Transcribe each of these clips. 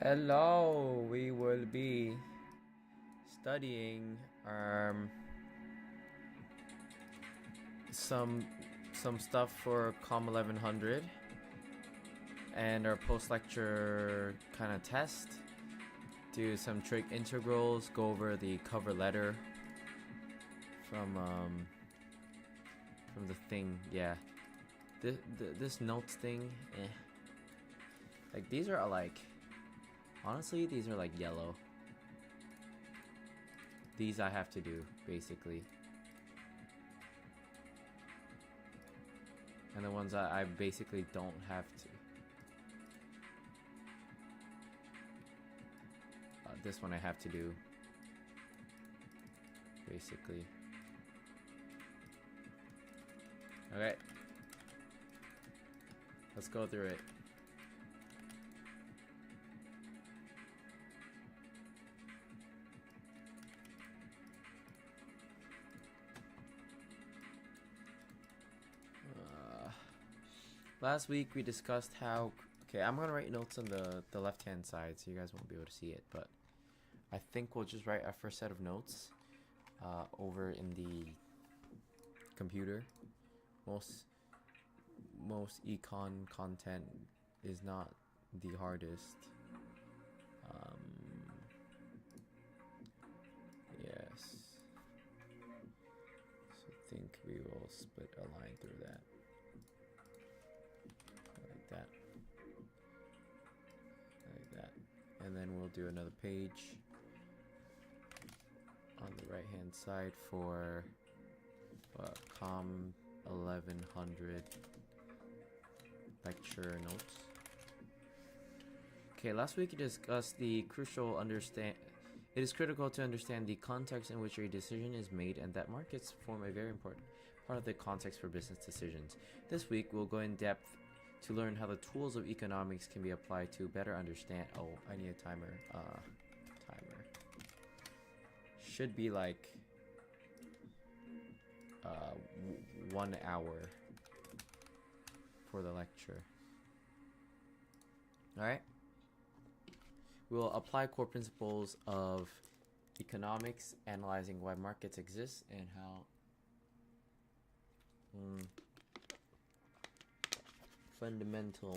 Hello, we will be studying some stuff for Com 1100 and our post-lecture kind of test. Do some trig integrals, go over the cover letter from the thing. Yeah, this notes thing, like these are like, honestly, these are like yellow. These I have to do, basically. And the ones I basically don't have to. This one I have to do, basically. Okay. Let's go through it. Last week we discussed how, okay, I'm gonna write notes on the left hand side so you guys won't be able to see it, but I think we'll just write our first set of notes over in the computer. Most econ content is not the hardest. Yes. So I think we will split a line through that. Like that, and then we'll do another page on the right hand side for Com 1100 lecture notes. Okay, last week we discussed the crucial it is critical to understand the context in which a decision is made, and that markets form a very important part of the context for business decisions. This week we'll go in depth to learn how the tools of economics can be applied to better understand. Oh, I need a timer. Timer. Should be like 1 hour for the lecture. Alright? We'll apply core principles of economics, analyzing why markets exist and how fundamental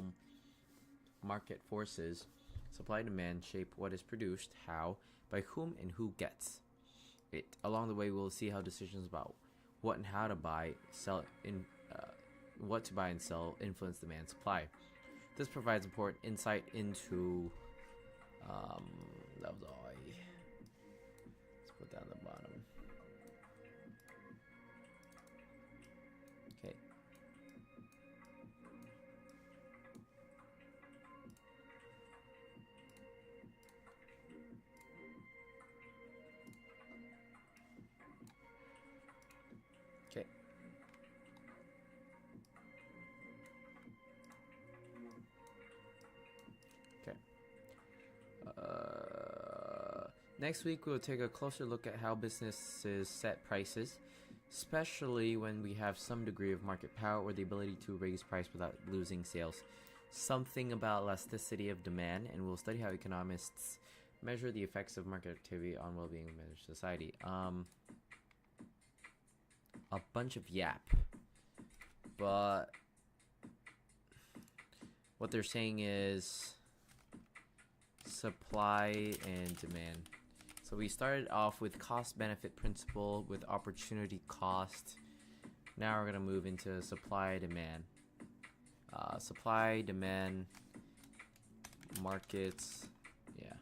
market forces, supply and demand, shape what is produced, how, by whom, and who gets it. Along the way, we'll see how decisions about what and how to buy, sell, what to buy and sell influence demand and supply. This provides important insight into that was all let's put that on the bottom. Okay. Okay. Okay. Next week we'll take a closer look at how businesses set prices, especially when we have some degree of market power or the ability to raise price without losing sales. Something about elasticity of demand, and we'll study how economists measure the effects of market activity on well-being of managed society. A bunch of yap, but what they're saying is supply and demand. So we started off with cost-benefit principle with opportunity cost. Now we're gonna move into supply demand. Supply demand markets. Yeah.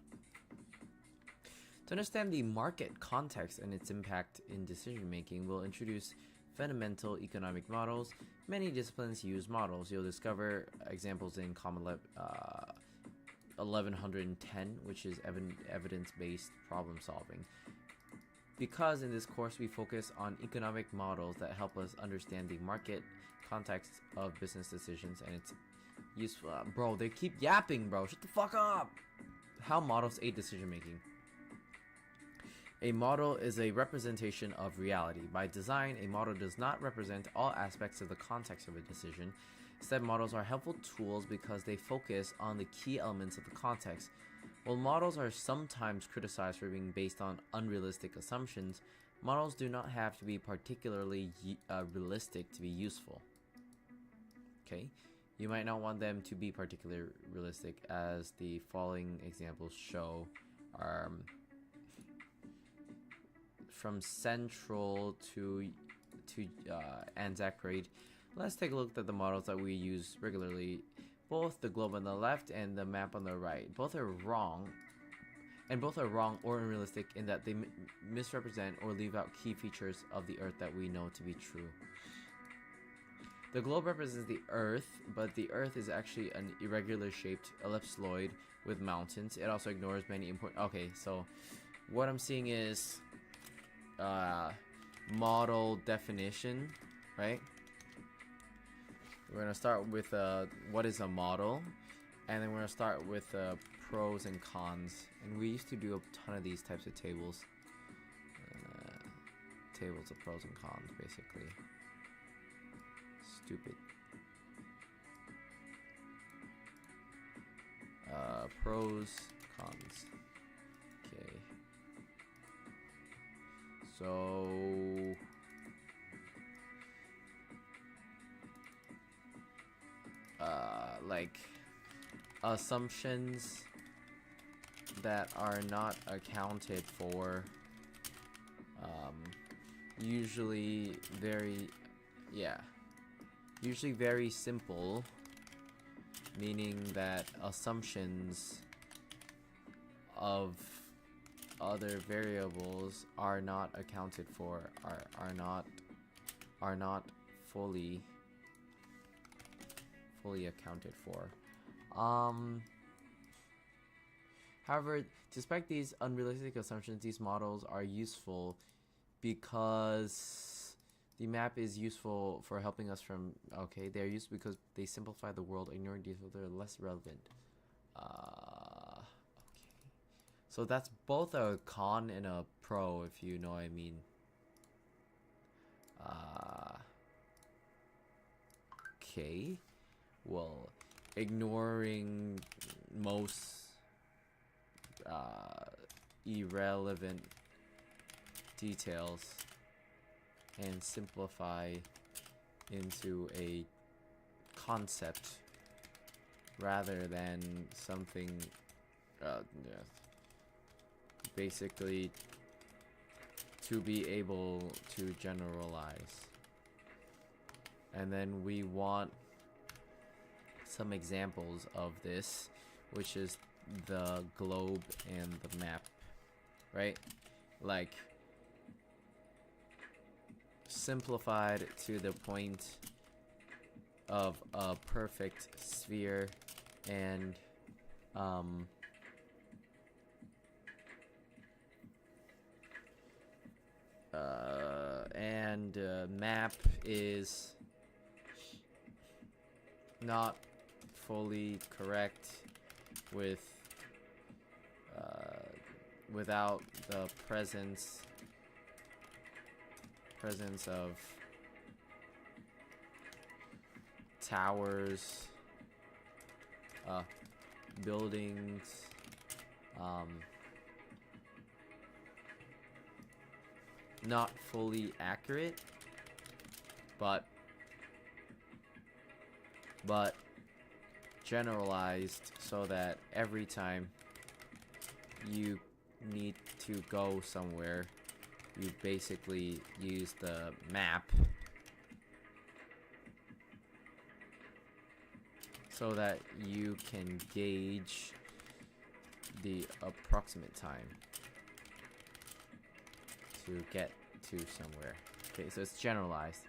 To understand the market context and its impact in decision making, we'll introduce fundamental economic models. Many disciplines use models. You'll discover examples in Com 1110, which is evidence-based problem solving. Because in this course we focus on economic models that help us understand the market context of business decisions, and it's useful. Bro, they keep yapping, bro. Shut the fuck up. How models aid decision making. A model is a representation of reality. By design, a model does not represent all aspects of the context of a decision. Instead, models are helpful tools because they focus on the key elements of the context. While models are sometimes criticized for being based on unrealistic assumptions, models do not have to be particularly realistic to be useful. Okay, you might not want them to be particularly realistic, as the following examples show. From Central to Anzac Parade, let's take a look at the models that we use regularly. Both the globe on the left and the map on the right. Both are wrong, and both are wrong or unrealistic in that they misrepresent or leave out key features of the Earth that we know to be true. The globe represents the Earth, but the Earth is actually an irregular shaped ellipsoid with mountains. It also ignores many important... Okay, so what I'm seeing is model definition, right? We're going to start with what is a model, and then we're going to start with pros and cons. And we used to do a ton of these types of tables. Tables of pros and cons, basically. Stupid. Pros, cons. Okay. So... like assumptions that are not accounted for, usually very simple, meaning that assumptions of other variables are not accounted for, are not fully accounted for. However, despite these unrealistic assumptions, these models are useful because the map is useful for helping us from... Okay, they're useful because they simplify the world, ignoring details that are less relevant. Okay. So that's both a con and a pro, if you know what I mean. Okay. Well, ignoring most irrelevant details and simplify into a concept rather than something basically to be able to generalize. And then we want some examples of this, which is the globe and the map, right? Like simplified to the point of a perfect sphere and map is not fully correct with without the presence of towers, buildings, not fully accurate, but generalized, so that every time you need to go somewhere, you basically use the map so that you can gauge the approximate time to get to somewhere. Okay, so it's generalized.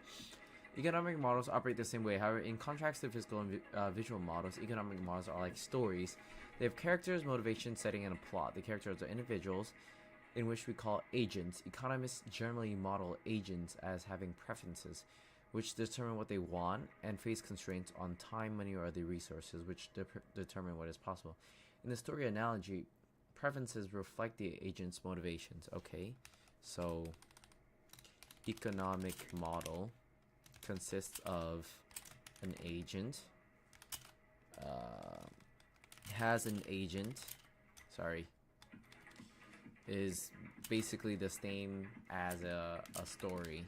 Economic models operate the same way. However, in contrast to physical and visual models, economic models are like stories. They have characters, motivation, setting, and a plot. The characters are individuals, in which we call agents. Economists generally model agents as having preferences, which determine what they want, and face constraints on time, money, or other resources, which determine what is possible. In the story analogy, preferences reflect the agent's motivations. Okay, so economic model consists of an agent, has an agent, sorry, is basically the same as a story,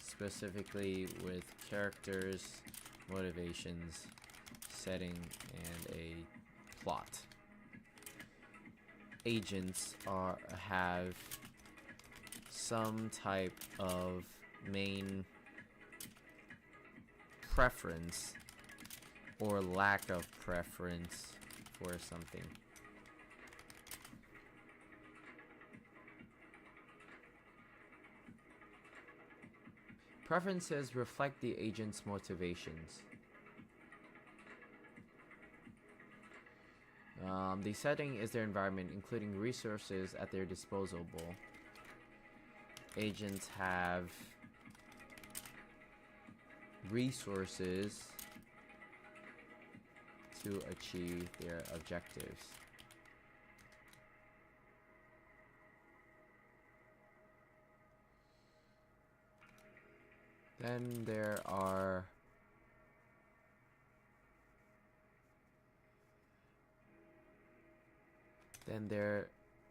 specifically with characters, motivations, setting, and a plot. Agents have some type of main preference or lack of preference for something. Preferences reflect the agent's motivations. The setting is their environment, including resources at their disposal. Agents have resources to achieve their objectives. Then there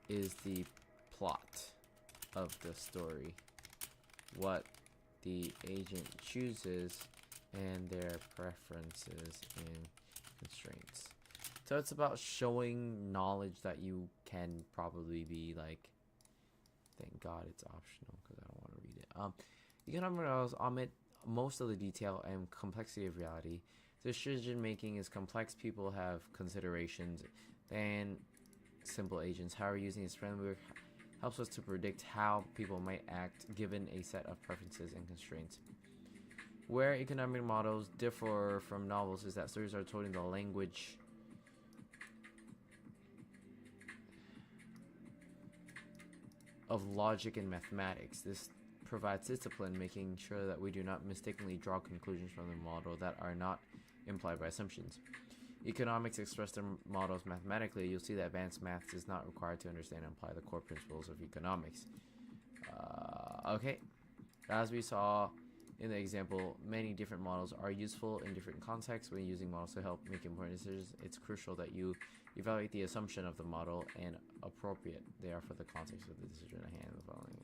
is the plot of the story, what the agent chooses, and their preferences and constraints. So it's about showing knowledge that you can probably be like, thank God it's optional because I don't want to read it. Economic models omit most of the detail and complexity of reality. Decision making is complex. People have considerations than simple agents. However, using this framework helps us to predict how people might act given a set of preferences and constraints. Where economic models differ from novels is that stories are told in the language of logic and mathematics. This provides discipline, making sure that we do not mistakenly draw conclusions from the model that are not implied by assumptions. Economics express their models mathematically. You'll see that advanced maths is not required to understand and apply the core principles of economics. Okay, as we saw in the example, many different models are useful in different contexts. When using models to help make important decisions, it's crucial that you evaluate the assumption of the model and appropriate they are for the context of the decision at hand. The following.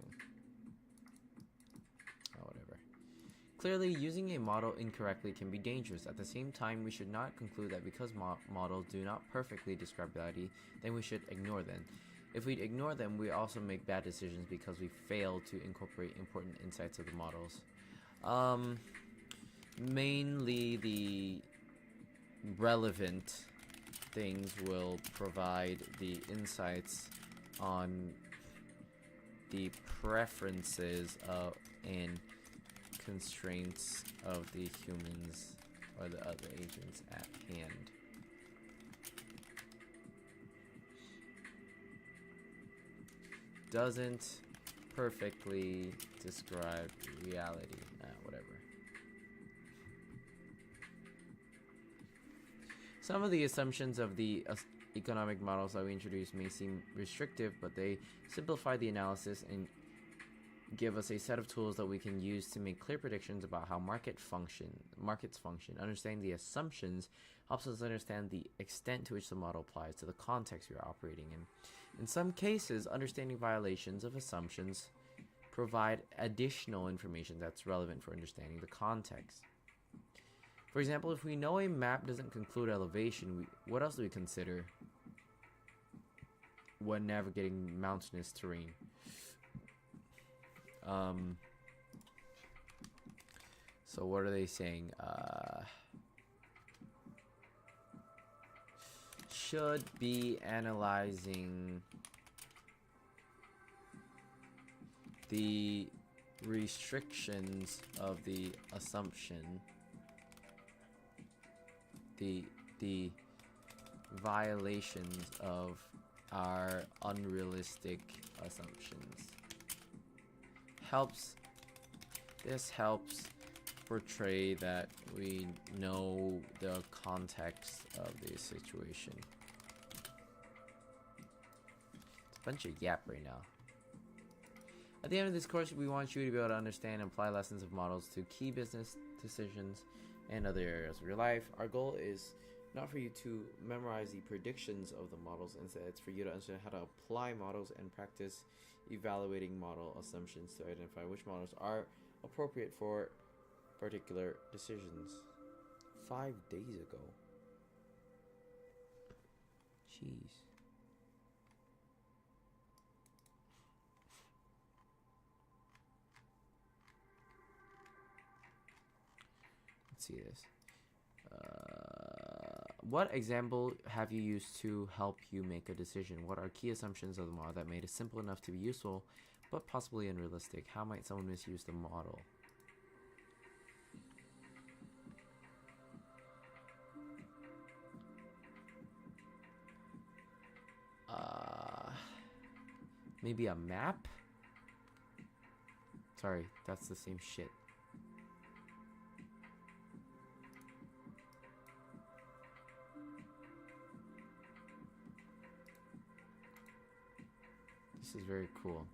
Whatever. Clearly, using a model incorrectly can be dangerous. At the same time, we should not conclude that because models do not perfectly describe reality, then we should ignore them. If we ignore them, we also make bad decisions because we fail to incorporate important insights of the models. Mainly the relevant things will provide the insights on the preferences and constraints of the humans or the other agents at hand. Doesn't perfectly describe reality. Whatever. Some of the assumptions of the economic models that we introduce may seem restrictive, but they simplify the analysis and give us a set of tools that we can use to make clear predictions about how markets function. Understanding the assumptions helps us understand the extent to which the model applies to the context we are operating in. In some cases, understanding violations of assumptions provide additional information that's relevant for understanding the context. For example, if we know a map doesn't conclude elevation, what else do we consider when navigating mountainous terrain? So what are they saying? Should be analyzing the restrictions of the assumption, the violations of our unrealistic assumptions. This helps portray that we know the context of the situation. It's a bunch of yap right now. At the end of this course, we want you to be able to understand and apply lessons of models to key business decisions and other areas of your life. Our goal is not for you to memorize the predictions of the models. Instead, it's for you to understand how to apply models and practice evaluating model assumptions to identify which models are appropriate for particular decisions. 5 days ago. Jeez. Let's see this. What example have you used to help you make a decision? What are key assumptions of the model that made it simple enough to be useful, but possibly unrealistic? How might someone misuse the model? Maybe a map? Sorry, that's the same shit. This is very cool.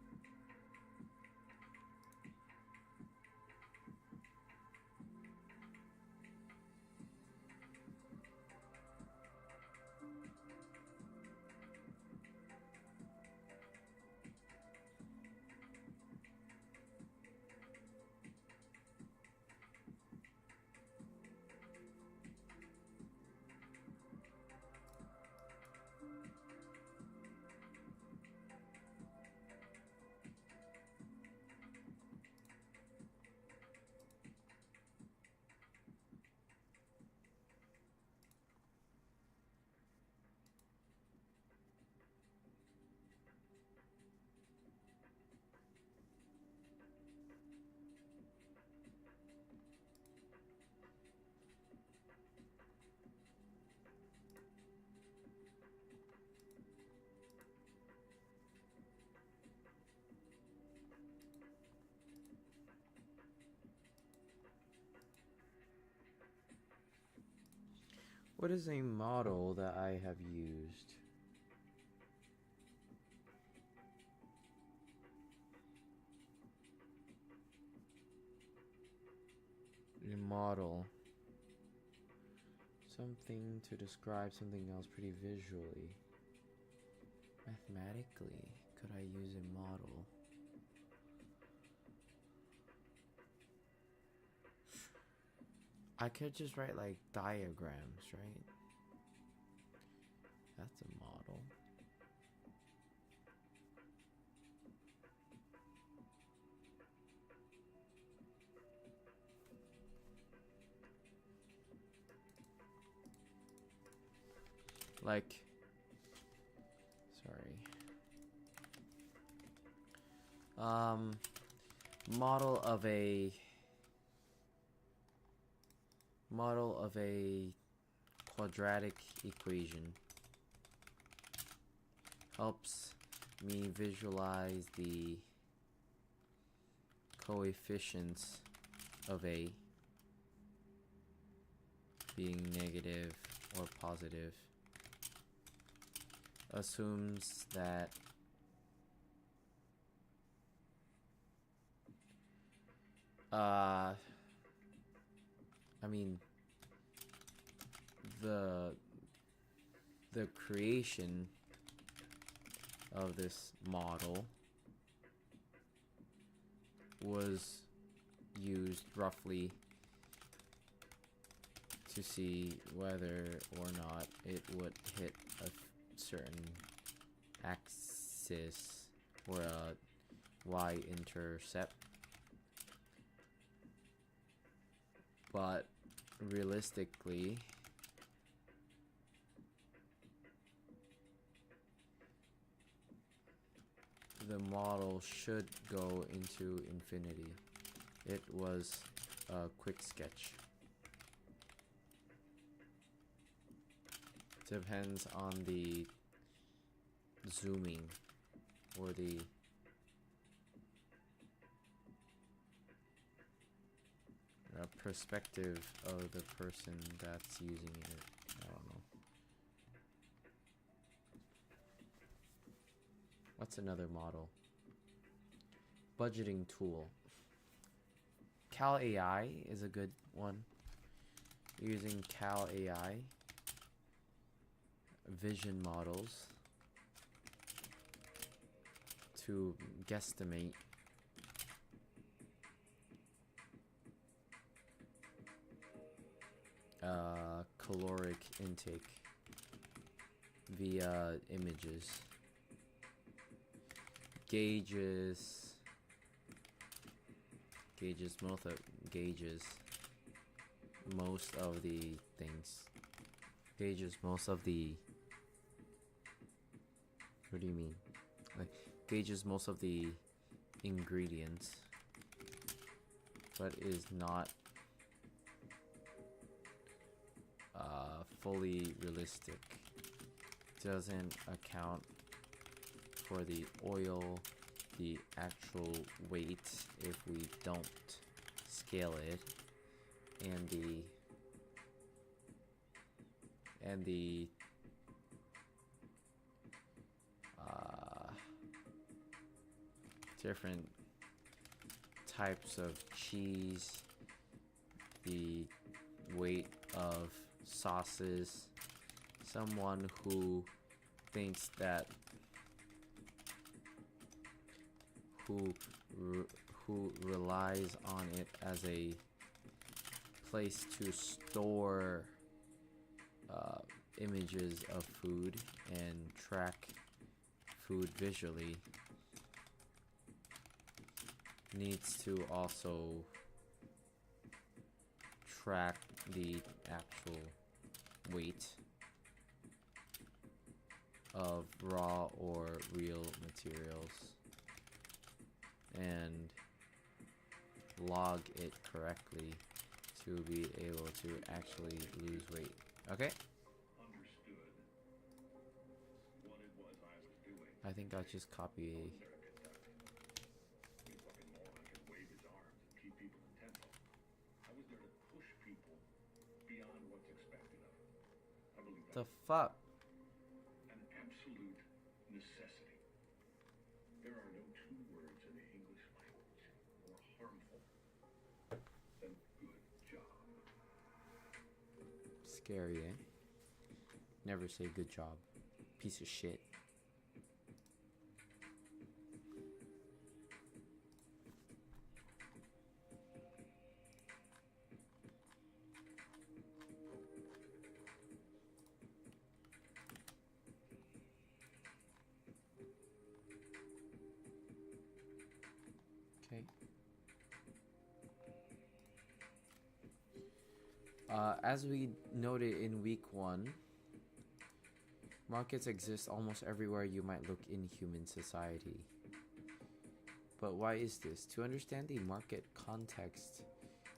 What is a model that I have used? A model. Something to describe something else pretty visually. Mathematically, could I use a model? I could just write like diagrams, right? That's a model. Like, sorry. Model of a quadratic equation helps me visualize the coefficients of a being negative or positive. Assumes that I mean the creation of this model was used roughly to see whether or not it would hit a certain axis or a y-intercept. But realistically, the model should go into infinity. It was a quick sketch. Depends on the zooming or the perspective of the person that's using it. I don't know. What's another model? Budgeting tool. Cal AI is a good one. Using Cal AI vision models to guesstimate caloric intake via images. Gauges most of the things. Gauges most of the. What do you mean? Like, gauges most of the ingredients, but is not fully realistic. Doesn't account for the oil, the actual weight if we don't scale it, and the different types of cheese, the weight of sauces. Someone who thinks that who relies on it as a place to store images of food and track food visually needs to also track the actual weight of raw or real materials and log it correctly to be able to actually lose weight. Okay? Understood what it was I was doing. I think I'll just copy. I was there to conduct it. Any fucking moron can wave his arms and keep people in tempo. I was there to push people beyond what's expected of them. I believe The that's fuck? an absolute necessity. There are no two words in the English language more harmful than good job. Scary, eh? Never say good job. Piece of shit. Okay. As we noted in week 1, markets exist almost everywhere you might look in human society. But why is this? To understand the market context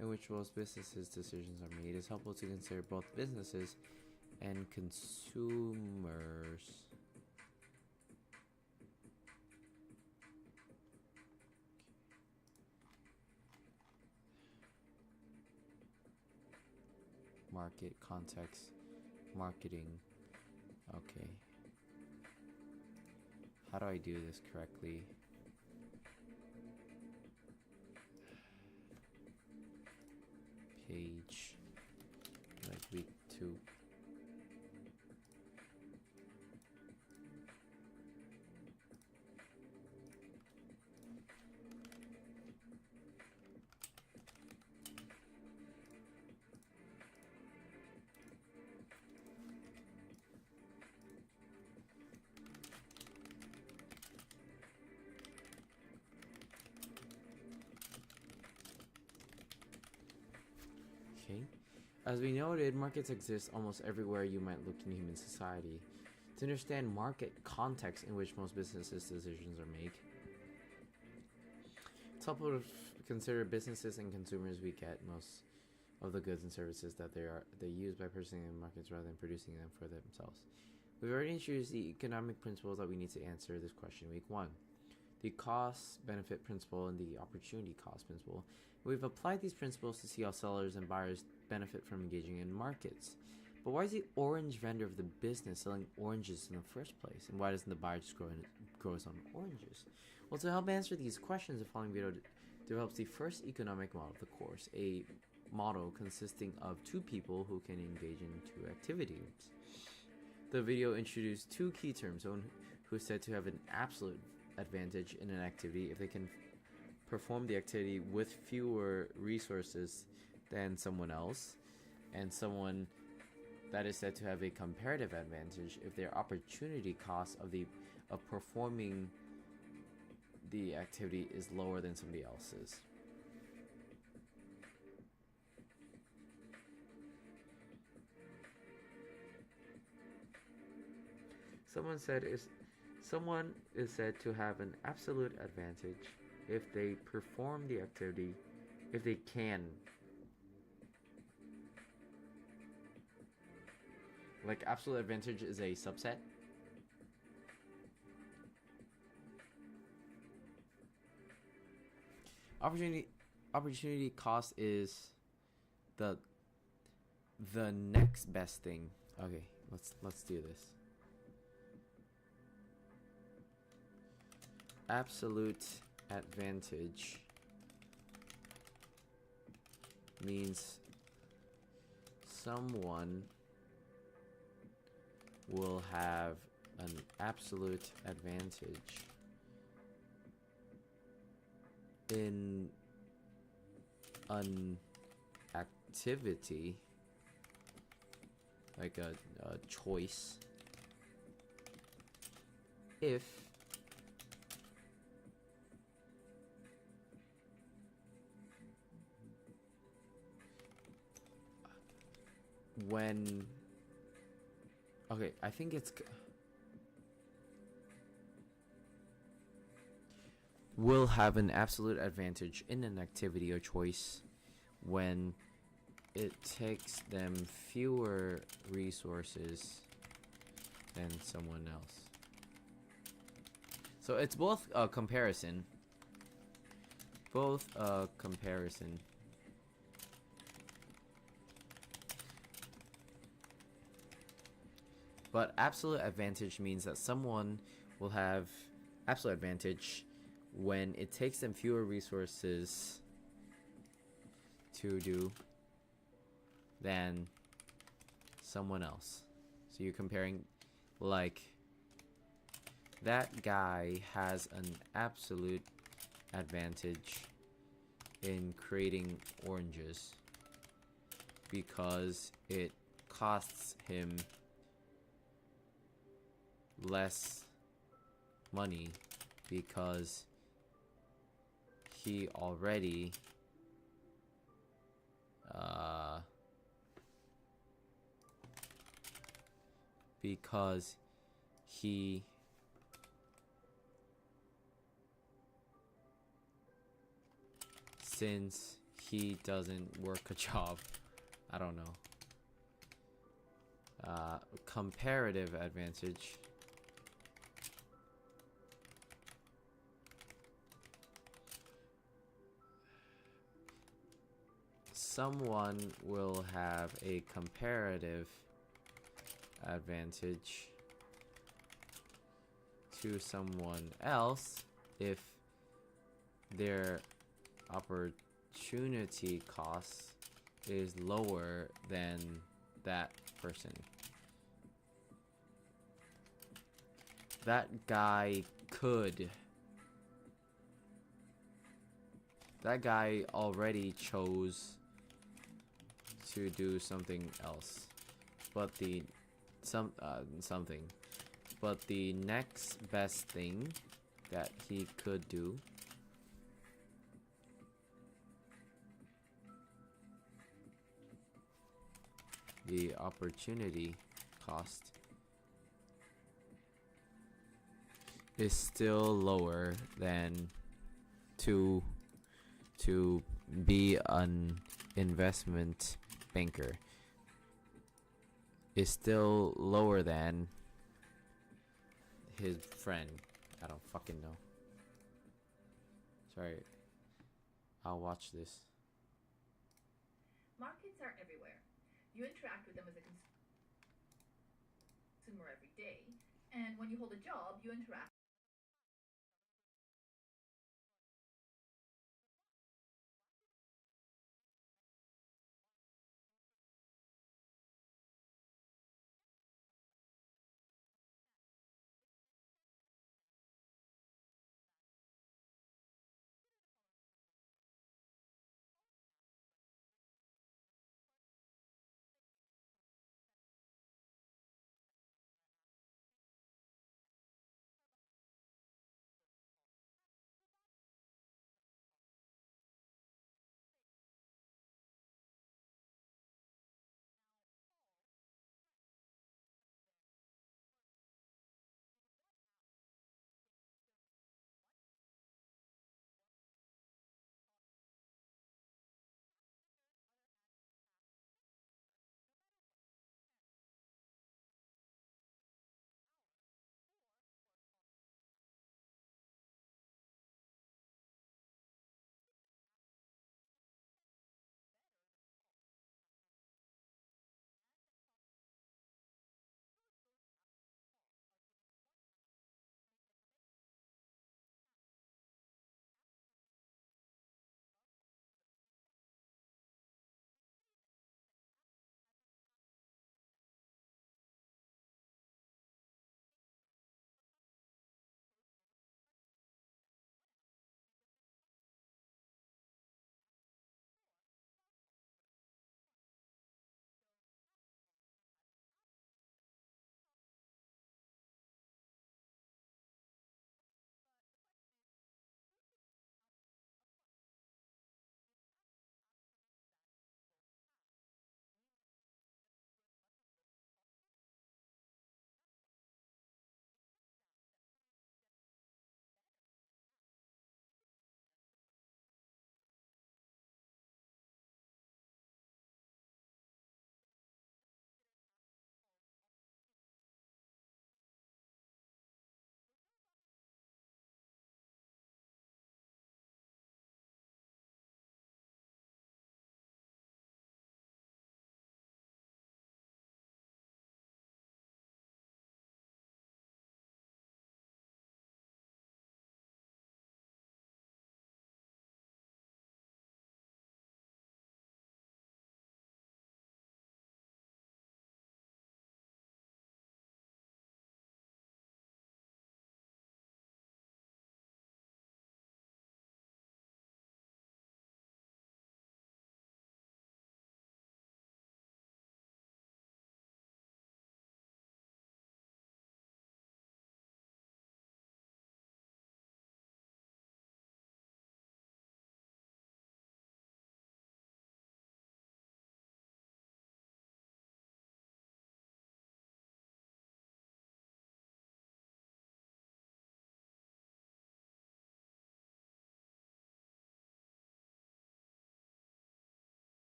in which most businesses' decisions are made is helpful to consider both businesses and consumers. Market context, marketing. Okay. How do I do this correctly? Page, like week 2. Okay. As we noted, markets exist almost everywhere you might look in human society. To understand market context in which most businesses' decisions are made, it's helpful to consider businesses and consumers we get most of the goods and services that they use by purchasing in markets rather than producing them for themselves. We've already introduced the economic principles that we need to answer this question in week 1. The cost-benefit principle and the opportunity cost principle. We've applied these principles to see how sellers and buyers benefit from engaging in markets. But why is the orange vendor of the business selling oranges in the first place? And why doesn't the buyer just grow his own oranges? Well, to help answer these questions, the following video develops the first economic model of the course, a model consisting of 2 people who can engage in 2 activities. The video introduced two key terms: someone who is said to have an absolute advantage in an activity if they can perform the activity with fewer resources than someone else, and someone that is said to have a comparative advantage if their opportunity cost of performing the activity is lower than somebody else's. Someone is said to have an absolute advantage if they perform the activity, if they can. Like absolute advantage is a subset. Opportunity cost is the next best thing. Okay, let's do this. Absolute advantage means someone will have an absolute advantage in an activity, like a choice, if when okay, I think it's will have an absolute advantage in an activity or choice when it takes them fewer resources than someone else. So it's both a comparison. But absolute advantage means that someone will have absolute advantage when it takes them fewer resources to do than someone else. So you're comparing, like, that guy has an absolute advantage in creating oranges because it costs him less money because he already since he doesn't work a job. I don't know. Comparative advantage someone will have a comparative advantage to someone else if their opportunity cost is lower than that person. That guy already chose to do something else, but the next best thing that he could do the opportunity cost is still lower than to be an investment banker, is still lower than his friend. I don't fucking know. Sorry. I'll watch this. Markets are everywhere. You interact with them as a consumer every day, and when you hold a job, you interact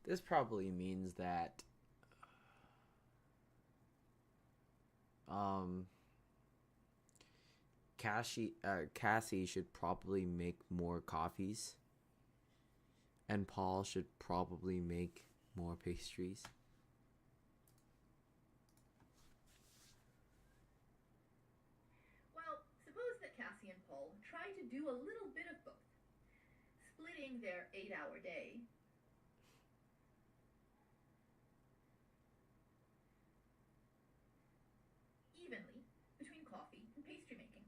This probably means that um Cassie should probably make more coffees, and Paul should probably make more pastries. Well, suppose that Cassie and Paul try to do a little bit of both, splitting their 8-hour day evenly between coffee and pastry making.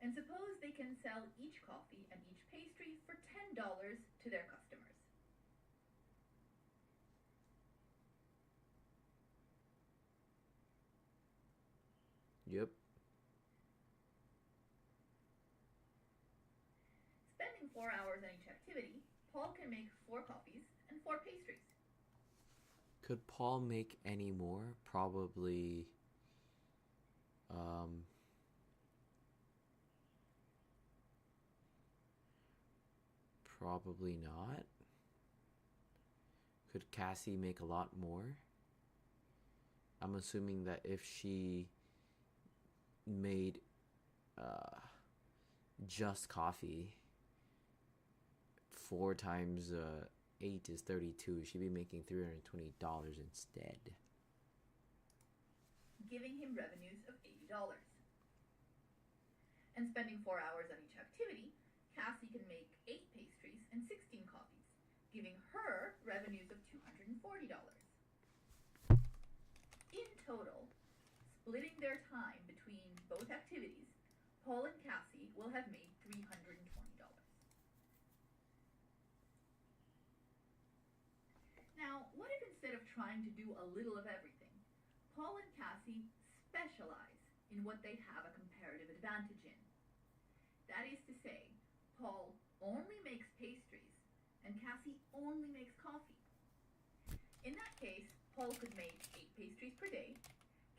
And suppose they can sell each coffee and each pastry for $10 to their customers. Yep. Spending 4 hours on each activity, Paul can make 4 coffees and 4 pastries. Could Paul make any more? Probably. Um, Probably not. Could Cassie make a lot more? I'm assuming that if she made just coffee, 4 times 8 is 32. She'd be making $320 instead. Giving him revenues of $80. And spending 4 hours on each activity, Cassie can make 8 pastries and 16 coffees, giving her revenues of $240. In total, splitting their time between both activities, Paul and Cassie will have made $320. Now, what if instead of trying to do a little of everything, Paul and Cassie specialize in what they have a comparative advantage in? That is to say, Paul only makes pastries and Cassie only makes coffee. In that case, Paul could make 8 pastries per day,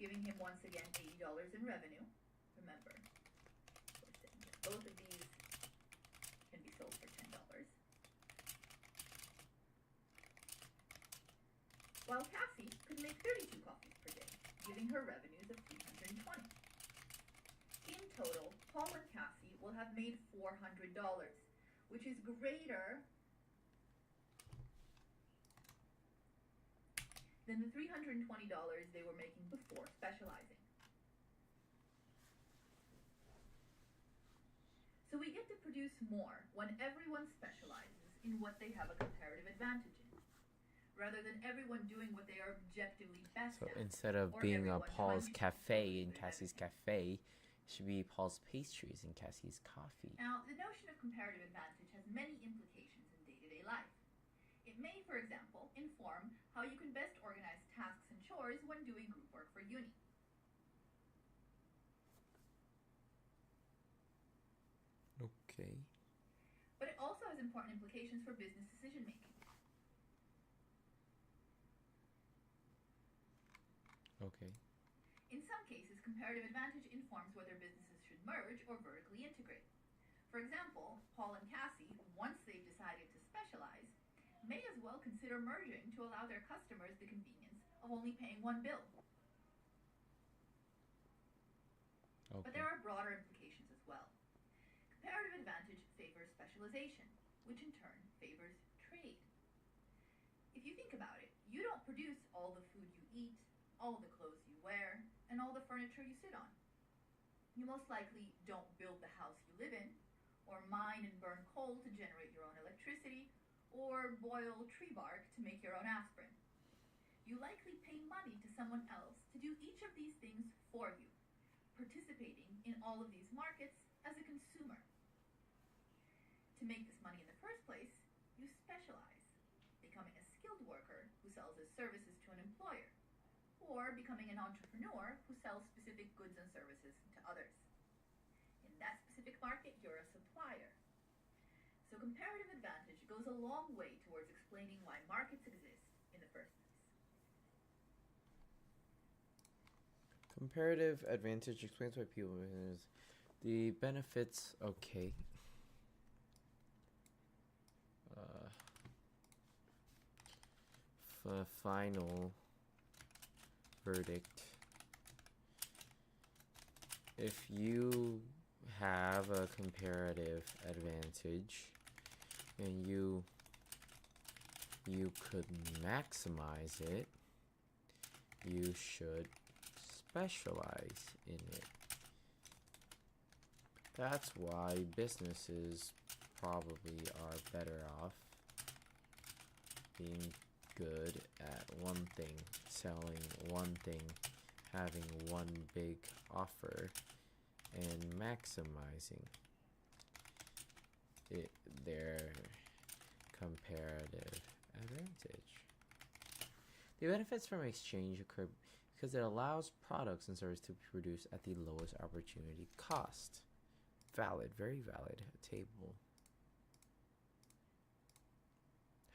giving him once again $80 in revenue. Remember, we're saying that both of these can be sold for $10. While Cassie could make 32 coffees per day, giving her revenues of $320. In total, Paul and Cassie will have made $400, which is greater than the $320 they were making before specializing. So we get to produce more when everyone specializes in what they have a comparative advantage in, rather than everyone doing what they are objectively best So at. instead of or being everyone Paul's trying to cafe improve in their Cassie's everything. cafe, it should be Paul's pastries in Cassie's coffee. Now, the notion of comparative advantage has many implications in day-to-day life. It may, for example, inform how you can best organize tasks and chores when doing group work for uni. Okay. But it also has important implications for business decision making. Okay. In some cases, comparative advantage informs whether businesses should merge or vertically integrate. For example, Paul and Cassie, once they've decided to specialize, may as well consider merging to allow their customers the convenience of only paying one bill. But Okay. there are broader implications as well. Comparative advantage favors specialization, which in turn favors trade. If you think about it, you don't produce all the food you eat, all the clothes you wear, and all the furniture you sit on. You most likely don't build the house you live in, or mine and burn coal to generate your own electricity, or boil tree bark to make your own aspirin. You likely pay money to someone else to do each of these things for you, participating in all of these markets as a consumer. To make this money in the first place, you specialize, becoming a skilled worker who sells his services to an employer, or becoming an entrepreneur who sells specific goods and services to others. In that specific market, you're a supplier. So comparative advantage goes a long way towards explaining why markets exist in the first place. Comparative advantage explains why people the benefits. Okay. final verdict. If you have a comparative advantage and you could maximize it, you should specialize in it. That's why businesses probably are better off being good at one thing, selling one thing, having one big offer, and maximizing their comparative advantage. The benefits from exchange occur because it allows products and services to be produced at the lowest opportunity cost. Valid, very valid. A table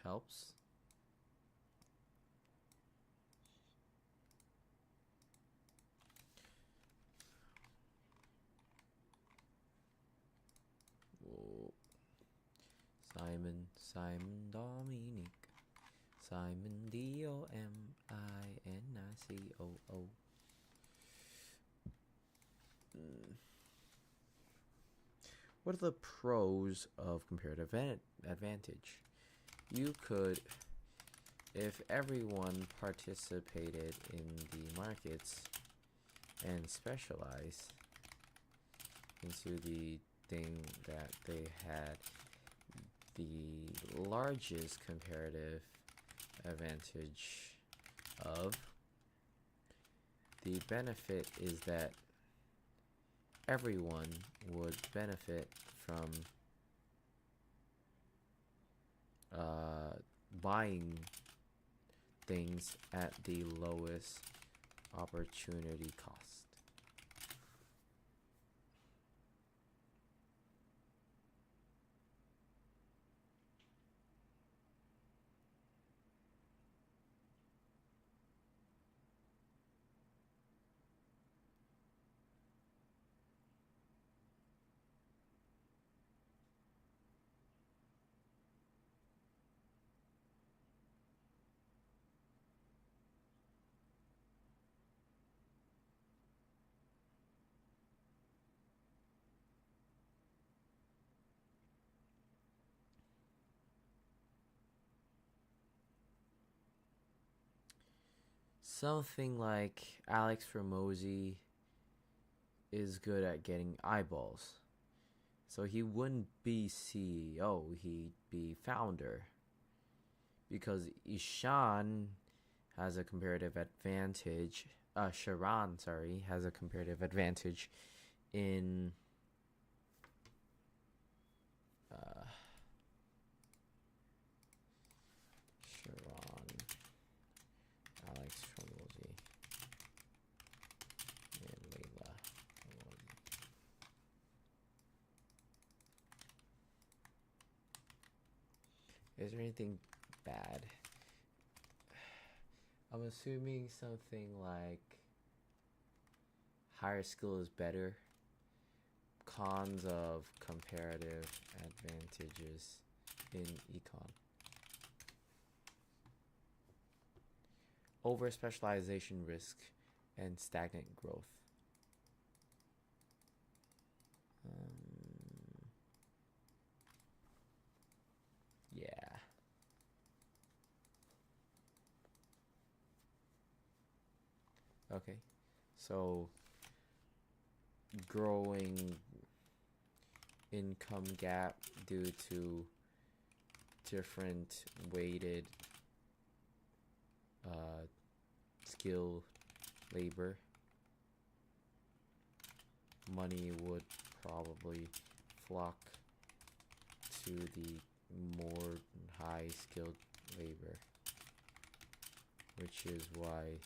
helps. Whoa. Simon Dominic. Simon Dominico. What are the pros of comparative advantage? You could, if everyone participated in the markets and specialized into the thing that they had the largest comparative advantage of, the benefit is that everyone would benefit from buying things at the lowest opportunity cost. Something like Alex Ramosi is good at getting eyeballs. So he wouldn't be CEO, he'd be founder. Because Ishan has a comparative advantage. Sharon, has a comparative advantage in Sharon, Alex Ramosi, and Layla Ramosi. Is there anything bad? I'm assuming something like higher skill is better. Cons of comparative advantages in econ. Over specialization risk and stagnant growth. Yeah. Okay. So growing income gap due to different weighted skilled labor. Money would probably flock to the more high skilled labor, which is why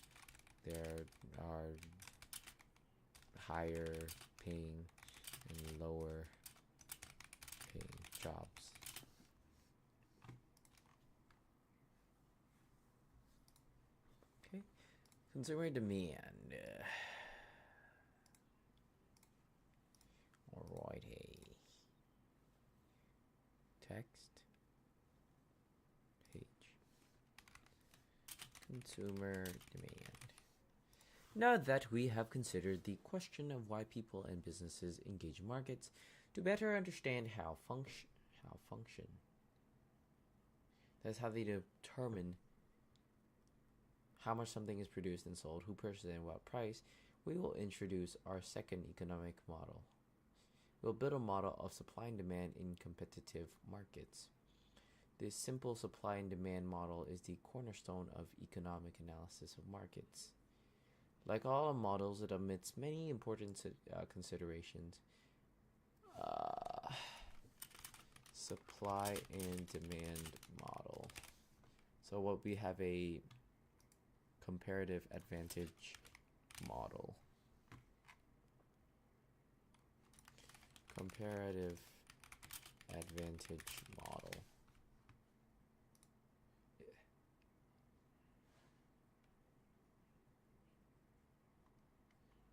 there are higher paying and lower paying jobs. Okay, consumer demand. Alrighty. Text page. consumer demand. Now that we have considered the question of why people and businesses engage in markets to better understand how function, that's how they determine how much something is produced and sold, who purchases it, and what price, we will introduce our second economic model. We'll build a model of supply and demand in competitive markets. This simple supply and demand model is the cornerstone of economic analysis of markets. Like all models, it omits many important considerations. Supply and demand model. So what we have a comparative advantage model. Comparative advantage model.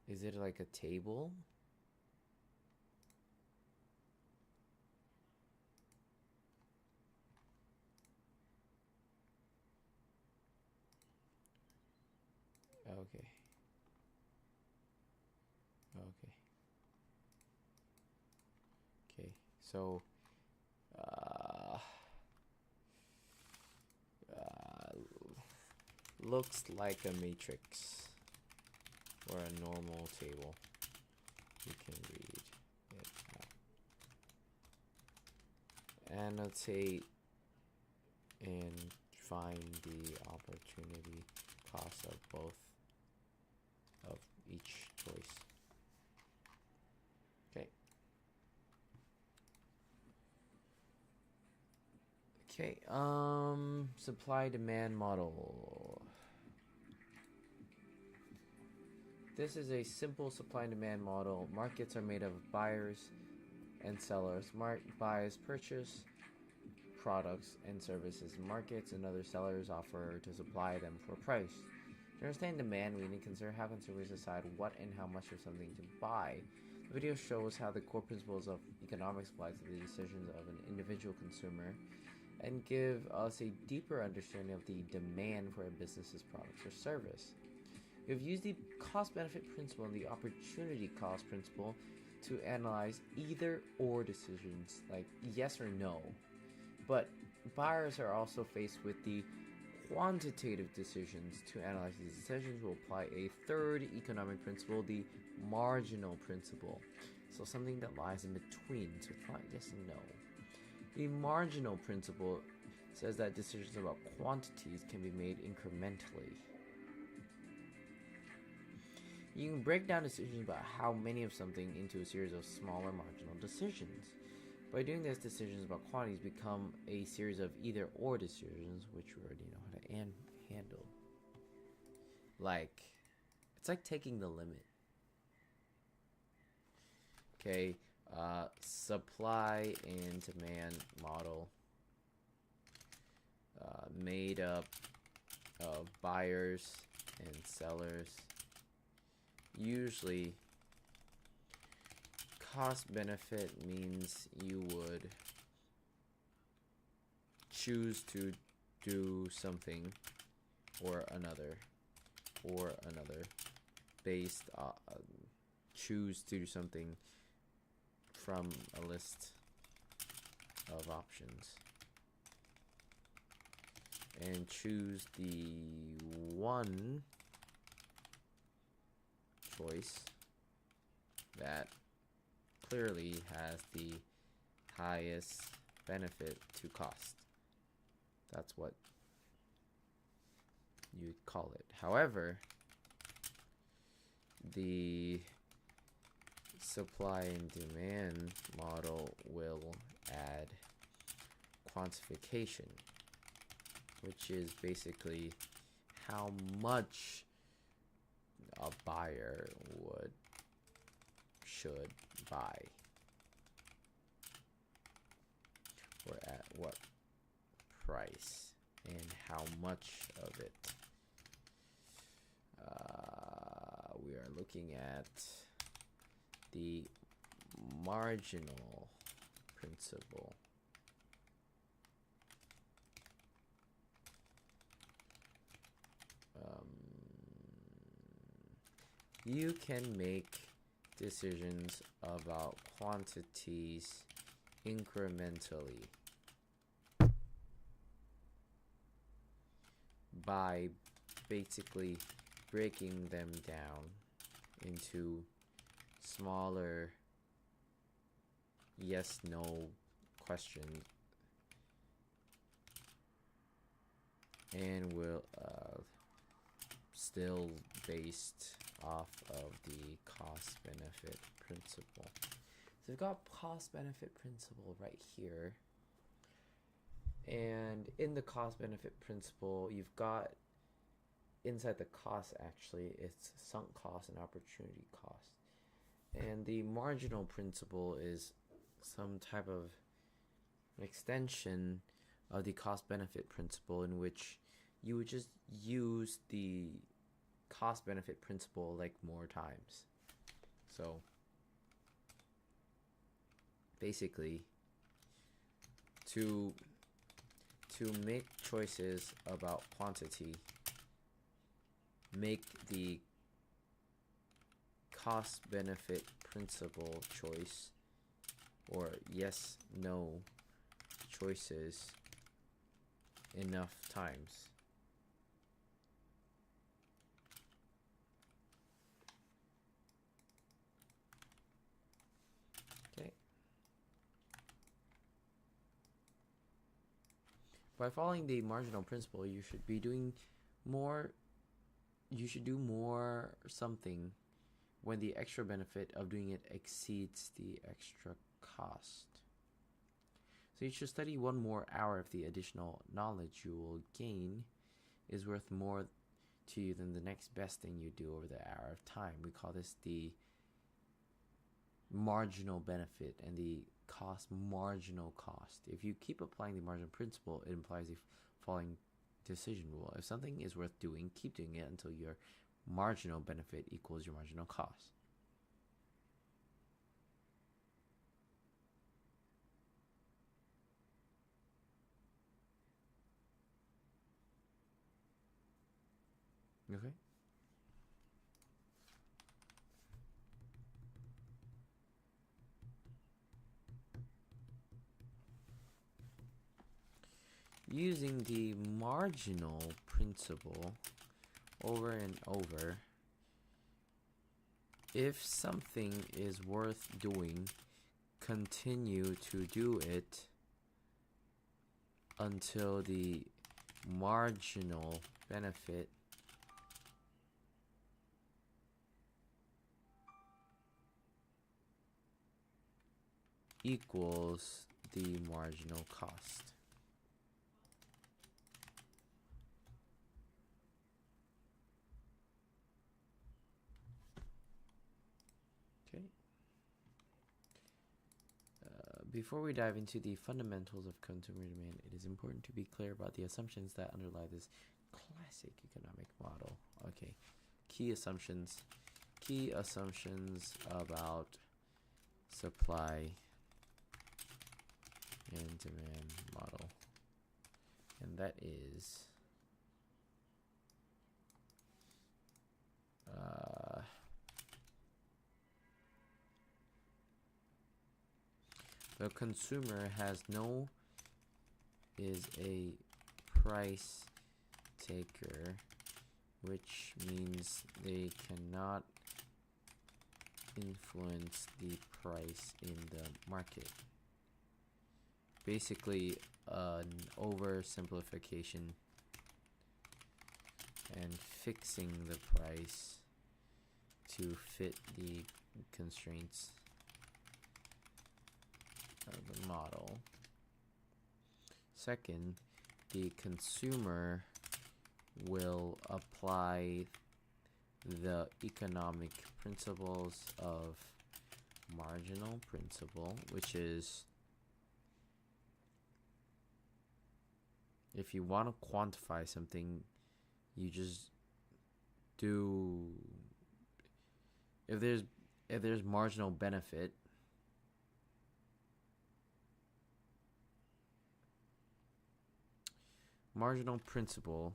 Is it like a table? Okay. Okay, so looks like a matrix or a normal table. You can read it now. Annotate and find the opportunity cost of both of each choice. Okay, supply demand model. This is a simple supply and demand model. Markets are made of buyers and sellers. Buyers purchase products and services in markets, and other sellers offer to supply them for a price. To understand demand, we need to consider how consumers decide what and how much of something to buy. The video shows how the core principles of economics apply to the decisions of an individual consumer and give us a deeper understanding of the demand for a business's products or service. We have used the cost-benefit principle and the opportunity cost principle to analyze either or decisions, like yes or no. But buyers are also faced with the quantitative decisions. To analyze these decisions, we'll apply a third economic principle, the marginal principle. So something that lies in between. So it's not yes and no. The marginal principle says that decisions about quantities can be made incrementally. You can break down decisions about how many of something into a series of smaller marginal decisions. By doing this, decisions about quantities become a series of either or decisions, which we already know how to handle. It's like taking the limit. Okay, supply and demand model made up of buyers and sellers. Usually, cost benefit means you would choose to do something or another based choose to do something from a list of options and choose the one choice that clearly has the highest benefit to cost. That's what you call it. However, the supply and demand model will add quantification, which is basically how much a buyer should buy, or at what price, and how much of it. We are looking at the marginal principle. you can make decisions about quantities incrementally by basically breaking them down into smaller yes no questions, and will still based off of the cost benefit principle. So we've got cost benefit principle right here, and in the cost benefit principle you've got inside the cost, actually it's sunk cost and opportunity cost, and the marginal principle is some type of extension of the cost benefit principle, in which you would just use the cost benefit principle like more times. So basically, to make choices about quantity, make the cost benefit principle choice or yes no choices enough times. Okay. By following the marginal principle, you should be doing more. You should do more something when the extra benefit of doing it exceeds the extra cost. So you should study 1 more hour if the additional knowledge you will gain is worth more to you than the next best thing you do over the hour of time. We call this the marginal benefit and the cost marginal cost. If you keep applying the marginal principle, it implies the following decision rule. If something is worth doing, keep doing it until your marginal benefit equals your marginal cost. Okay? Using the marginal principle over and over, if something is worth doing, continue to do it until the marginal benefit equals the marginal cost. Okay. Before we dive into the fundamentals of consumer demand, it is important to be clear about the assumptions that underlie this classic economic model. Okay. Key assumptions about supply and demand model, and that is the consumer is a price taker, which means they cannot influence the price in the market. Basically, an oversimplification and fixing the price to fit the constraints of the model. Second, the consumer will apply the economic principles of marginal principle, which is, if you want to quantify something, you just do, if there's marginal benefit, marginal principle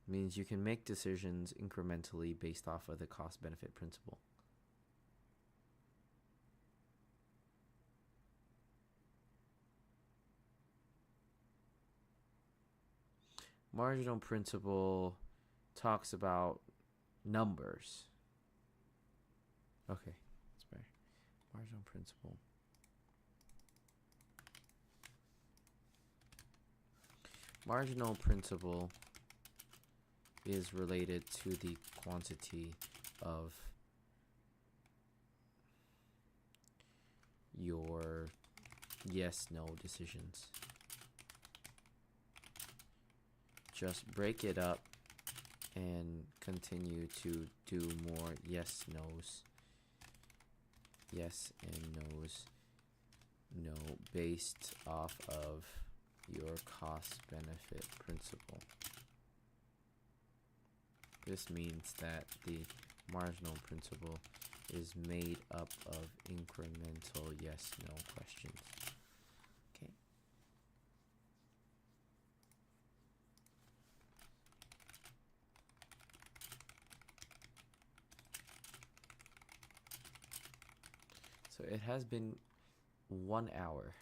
means you can make decisions incrementally based off of the cost benefit principle. Marginal principle talks about numbers. Okay, that's better. Marginal principle. Marginal principle is related to the quantity of your yes/no decisions. Just break it up and continue to do more yes/nos. Yes and no's. No, based off of your cost-benefit principle. This means that the marginal principle is made up of incremental yes/no questions. Okay. So it has been 1 hour.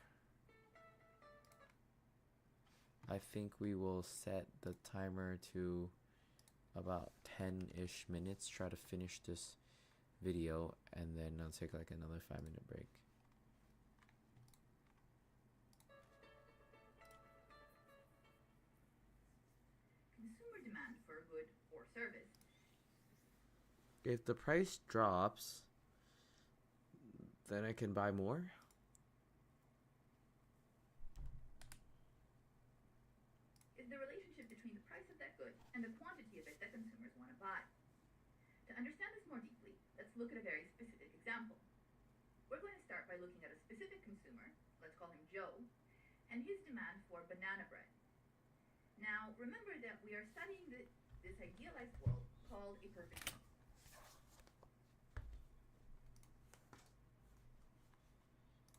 I think we will set the timer to about 10-ish minutes. Try to finish this video and then I'll take like another 5-minute break. Consumer demand for a good or service. If the price drops, then I can buy more. Is the relationship between the price of that good and the quantity of it that consumers want to buy. To understand this more deeply, let's look at a very specific example. We're going to start by looking at a specific consumer, let's call him Joe, and his demand for banana bread. Now, remember that we are studying this idealized world called a perfect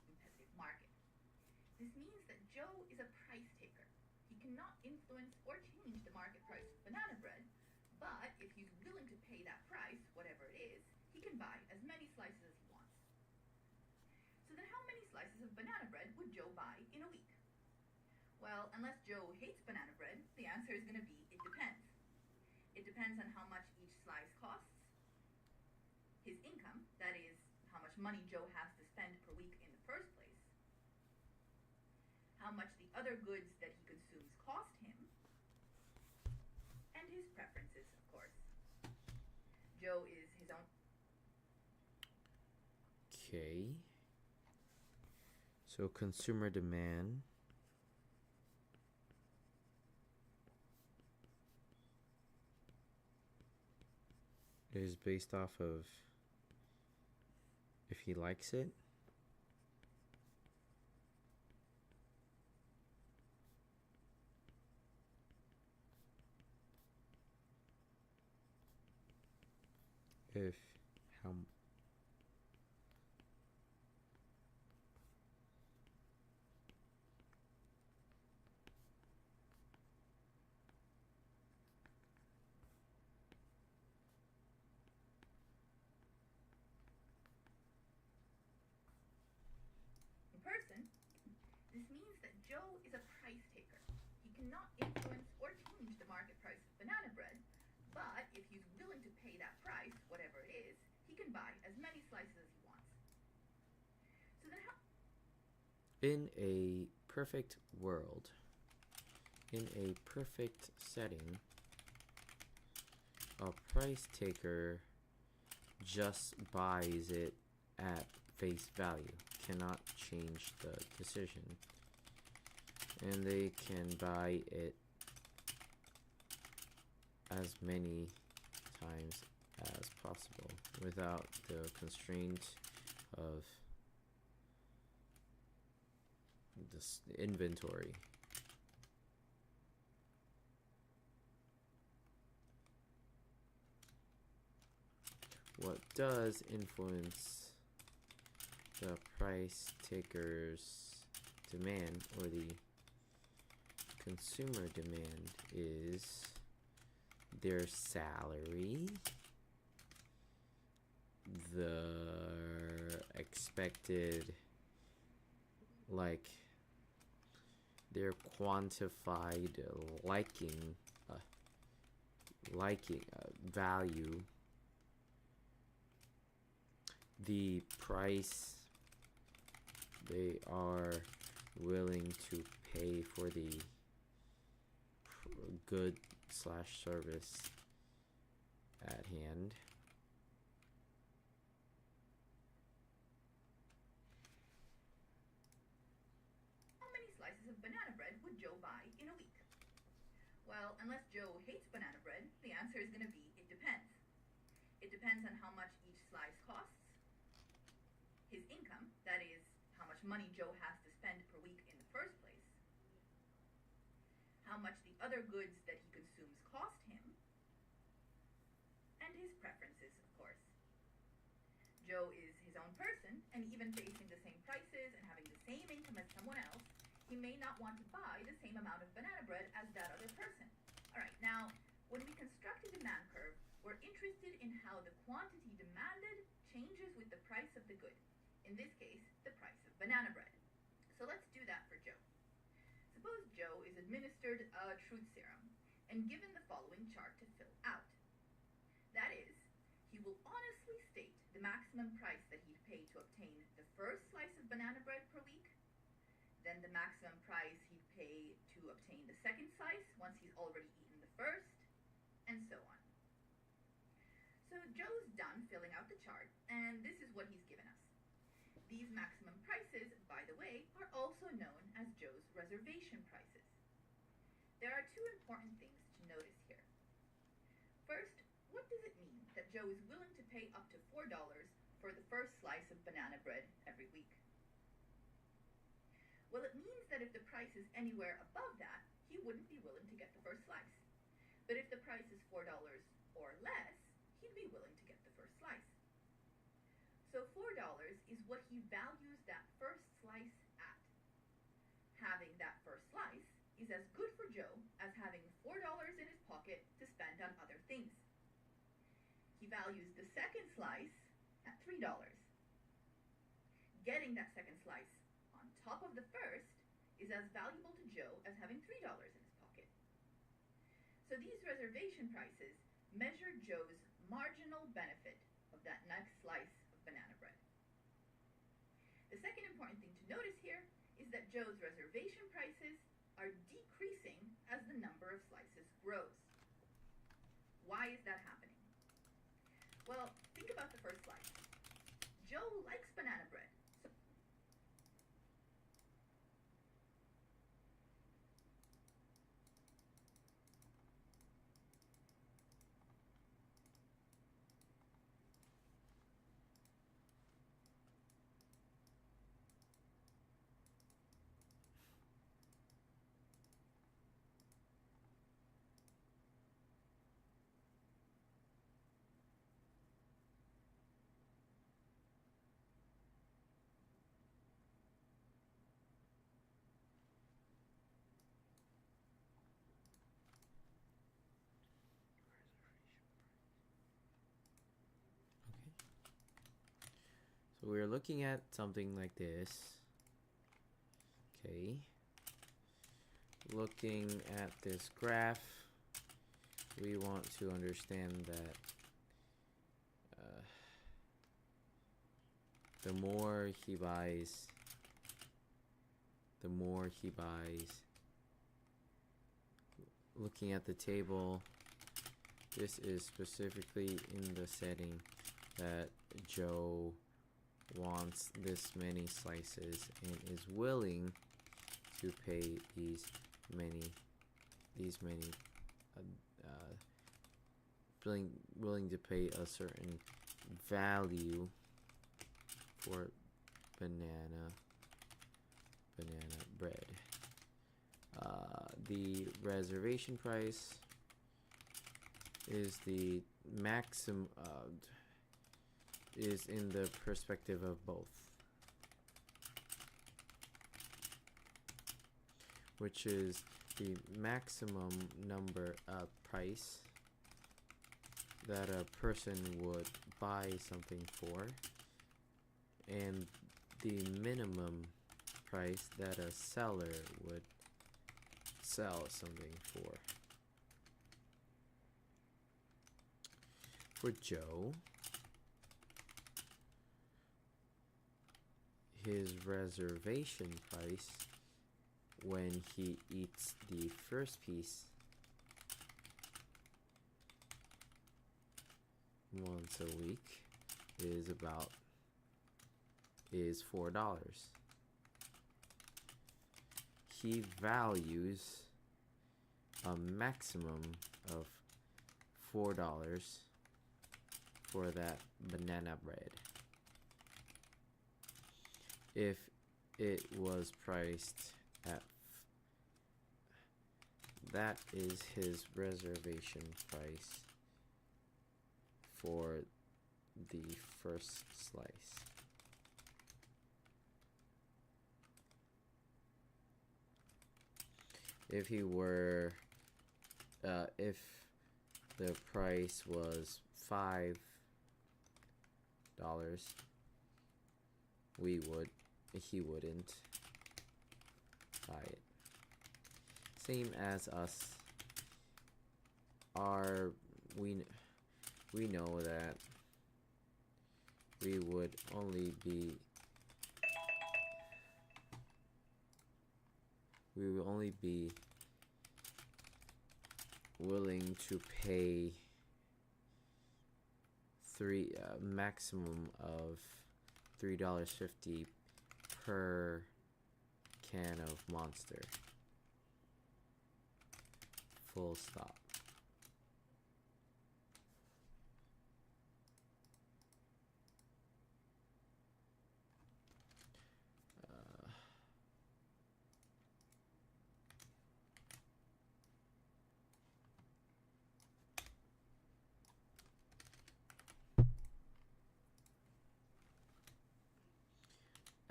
competitive market. This means that Joe is a price taker. He cannot influence or change the market price of banana bread, but if he's willing to pay that price, whatever it is, he can buy as many slices as he wants. So then how many slices of banana bread would Joe buy in a week? Well, unless Joe hates banana bread, the answer is going to be it depends. It depends on how much each slice costs, his income, that is, how much money Joe has to spend per week in the first place, how much the other goods that he consumes cost him, and his preferences, of course. Joe is his own. Okay. So consumer demand is based off of if he likes it. If how In person, this means that Joe is a price taker. He cannot influence or change the market price of banana bread, but if he's willing to pay that price, whatever it is, he can buy as many slices as he wants. So then how... in a perfect world, in a perfect setting, a price taker just buys it at face value, cannot change the decision, and they can buy it as many times as possible without the constraint of this inventory. What does influence the price taker's demand, or the consumer demand, is their salary, the expected, like, their quantified liking value, the price they are willing to pay for the good slash service at hand. How many slices of banana bread would Joe buy in a week? Well, unless Joe hates banana bread, the answer is going to be it depends. It depends on how much each slice costs, his income, that is, how much money Joe has to spend per week in the first place, how much the other goods that he consumes cost him, and his preferences, of course. Joe is his own person, and even facing the same prices and having the same income as someone else, he may not want to buy the same amount of banana bread as that other person. Alright, now, when we construct a demand curve, we're interested in how the quantity demanded changes with the price of the good. In this case, the price of banana bread. So let's do that for Joe. Suppose Joe is administered a truth serum and given the following chart to fill out. That is, he will honestly state the maximum price that he'd pay to obtain the first slice of banana bread per week, then the maximum price he'd pay to obtain the second slice once he's already eaten the first, and so on. So Joe's done filling out the chart, and this is what he's given us. These maximum prices, by the way, are also known as Joe's reservation prices. There are two important things to notice here. First, what does it mean that Joe is willing to pay up to $4 for the first slice of banana bread every week? Well, it means that if the price is anywhere above that, he wouldn't be willing to get the first slice. But if the price is $4 or less, he'd be willing to get the first slice. So $4 is what he values that first slice at. Having that first slice is as good for Joe as having $4 in his pocket to spend on other things. He values the second slice at $3. Getting that second slice on top of the first is as valuable to Joe as having $3 in his pocket. So these reservation prices measure Joe's marginal benefit of that next slice of banana bread. The second important thing to notice here is that Joe's reservation prices are decreasing as the number of slices grows. Why is that happening? Well, think about the first slice. Joe likes banana bread. So we're looking at something like this. Okay. Looking at this graph, we want to understand that the more he buys, looking at the table, this is specifically in the setting that Joe wants this many slices and is willing to pay these many willing to pay a certain value for banana bread. The reservation price is the maximum is in the perspective of both, which is the maximum number of price that a person would buy something for, and the minimum price that a seller would sell something for. For Joe, his reservation price when he eats the first piece once a week is $4. He values a maximum of $4 for that banana bread. If it was priced at that is his reservation price for the first slice. If he were, if the price was $5, he wouldn't buy it. Same as us. We know that we would only be willing to pay maximum of $3.50 per can of Monster. Full stop.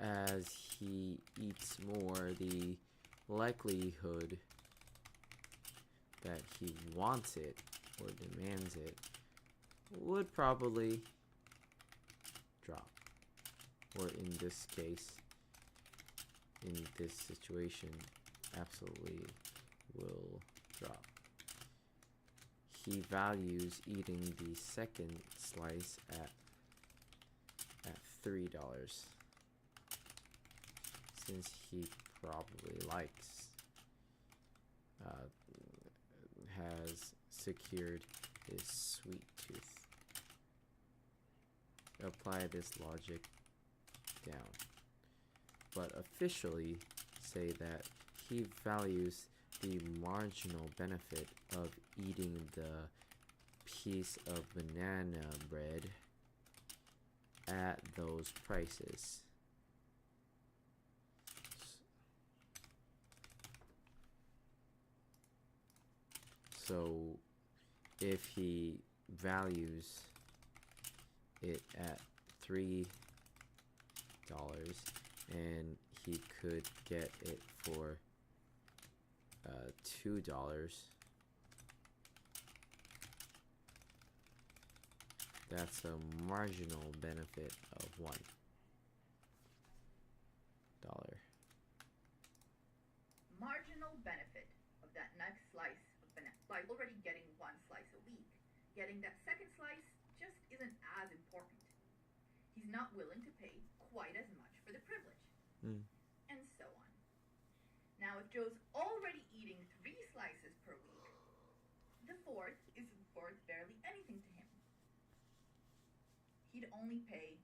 As he eats more, the likelihood that he wants it or demands it would probably drop. Or in this case, in this situation, absolutely will drop. He values eating the second slice at $3. Since he probably has secured his sweet tooth. Apply this logic down. But officially say that he values the marginal benefit of eating the piece of banana bread at those prices. So if he values it at $3 and he could get it for $2, that's a marginal benefit of $1. Marginal benefit of that next slice of banana. By already getting one slice a week, getting that second slice just isn't as important. He's not willing to pay quite as much for the privilege. And so on. Now, if Joe's already eating 3 slices per week, the fourth is worth barely anything to him. He'd only pay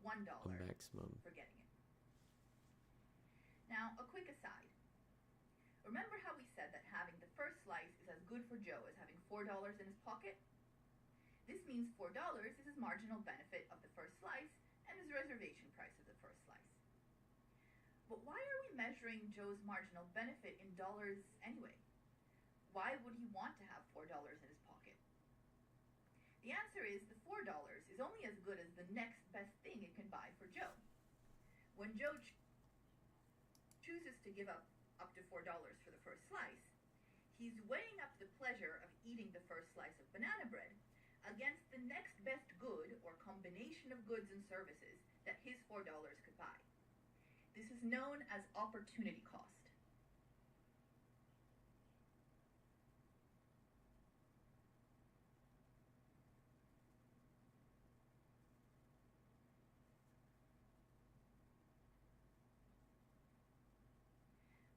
$1 maximum for getting it. Now, a quick aside. Remember how we said that having the first slice is as good for Joe as having $4 in his pocket? This means $4 is his marginal benefit of the first slice and his reservation price of the first slice. But why are we measuring Joe's marginal benefit in dollars anyway? Why would he want to have $4 in his pocket? The answer is the $4 is only as good as the next best thing it can buy for Joe. When Joe chooses to give up to $4 for the first slice, he's weighing up the pleasure of eating the first slice of banana bread against the next best good or combination of goods and services that his $4 could buy. This is known as opportunity cost.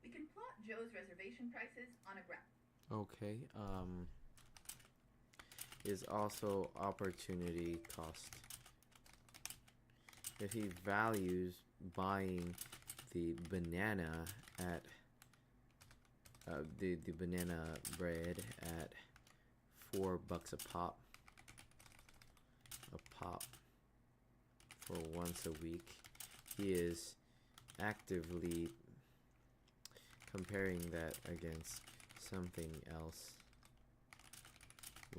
We can plot Joe's reservation prices on a graph. Okay. Is also opportunity cost. If he values buying the banana at the banana bread at $4 a pop for once a week, he is actively comparing that against something else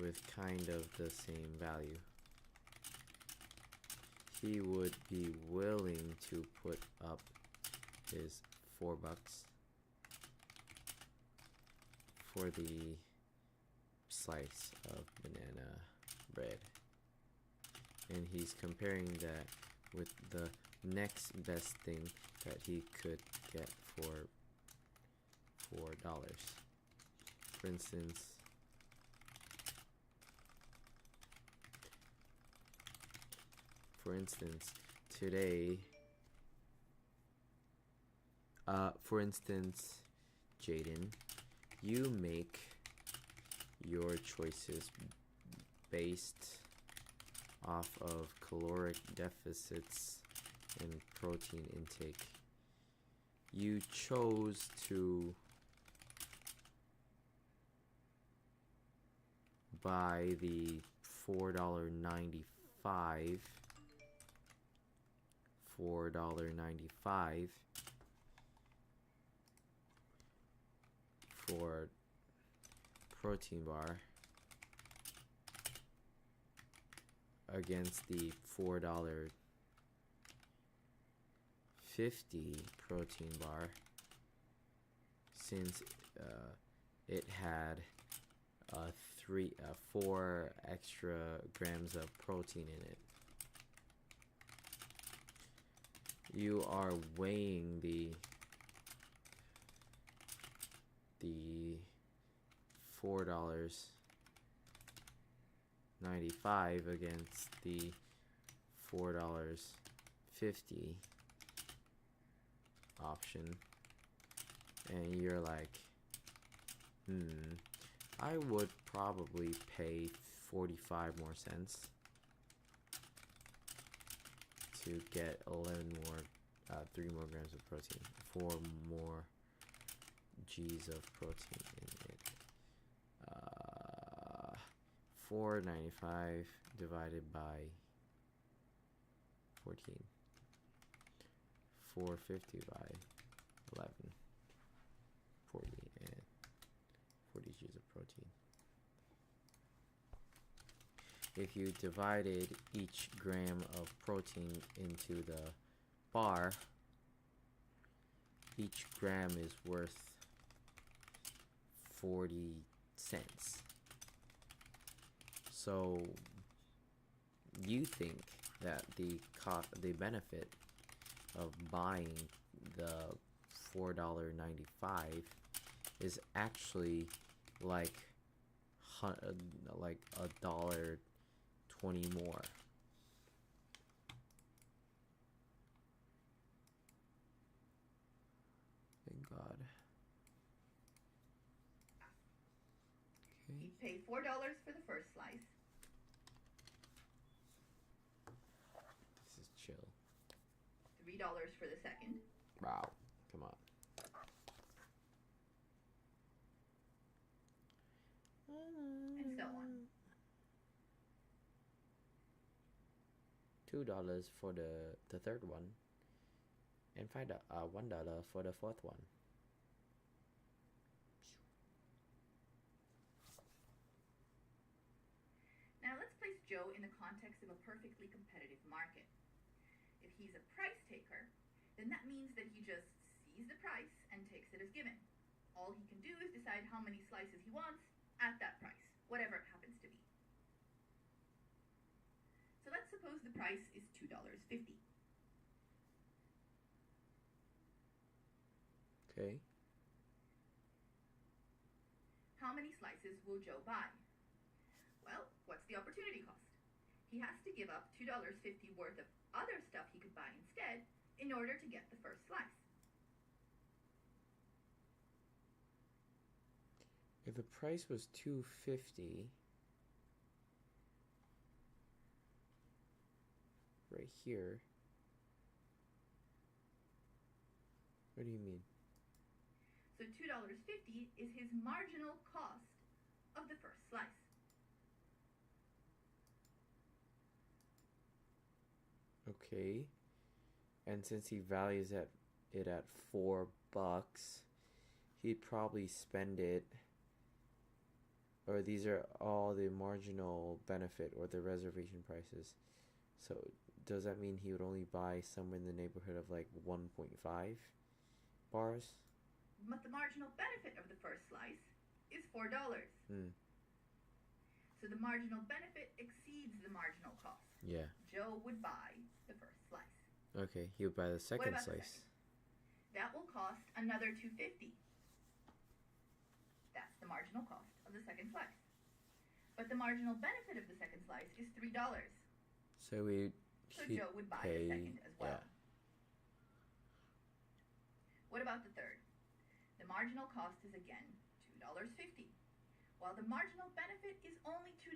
with kind of the same value. He would be willing to put up his $4 for the slice of banana bread. And he's comparing that with the next best thing that he could get for $4. For instance, today, Jaden, you make your choices based off of caloric deficits and protein intake. You chose to buy the $4.95 for protein bar against the $4.50 protein bar, since it had 4 extra grams of protein in it. You are weighing the $4.95 against the $4.50 option, and you're like, I would probably pay 45 more cents to get 3 more grams of protein, 4 more G's of protein in it. $4.95 divided by 14. $4.50 by 11. 40 and 40 G's of protein. If you divided each gram of protein into the bar, each gram is worth 40 cents. So you think that the benefit of buying the $4.95 is actually like $1.20 more. Thank God. Okay. He'd pay $4 for the first slice. This is chill. $3 for the second. Wow. Come on. And so on. $2 for the third one, and $1 for the fourth one. Now let's place Joe in the context of a perfectly competitive market. If he's a price taker, then that means that he just sees the price and takes it as given. All he can do is decide how many slices he wants at that price, whatever it happens to be. suppose the price is $2.50. Okay. How many slices will Joe buy? Well, what's the opportunity cost? He has to give up $2.50 worth of other stuff he could buy instead in order to get the first slice. If the price was $2.50 right here, what do you mean? So $2.50 is his marginal cost of the first slice. Okay. And since he values it at $4, he'd probably spend it, or these are all the marginal benefit or the reservation prices. So does that mean he would only buy somewhere in the neighborhood of like 1.5 bars? But the marginal benefit of the first slice is $4. So the marginal benefit exceeds the marginal cost. Yeah. Joe would buy the first slice. Okay, he would buy the second What about the slice. second? That will cost another $2.50. That's the marginal cost of the second slice. But the marginal benefit of the second slice is $3. So Joe would buy the second as well. Yeah. What about the third? The marginal cost is again $2.50, while the marginal benefit is only $2.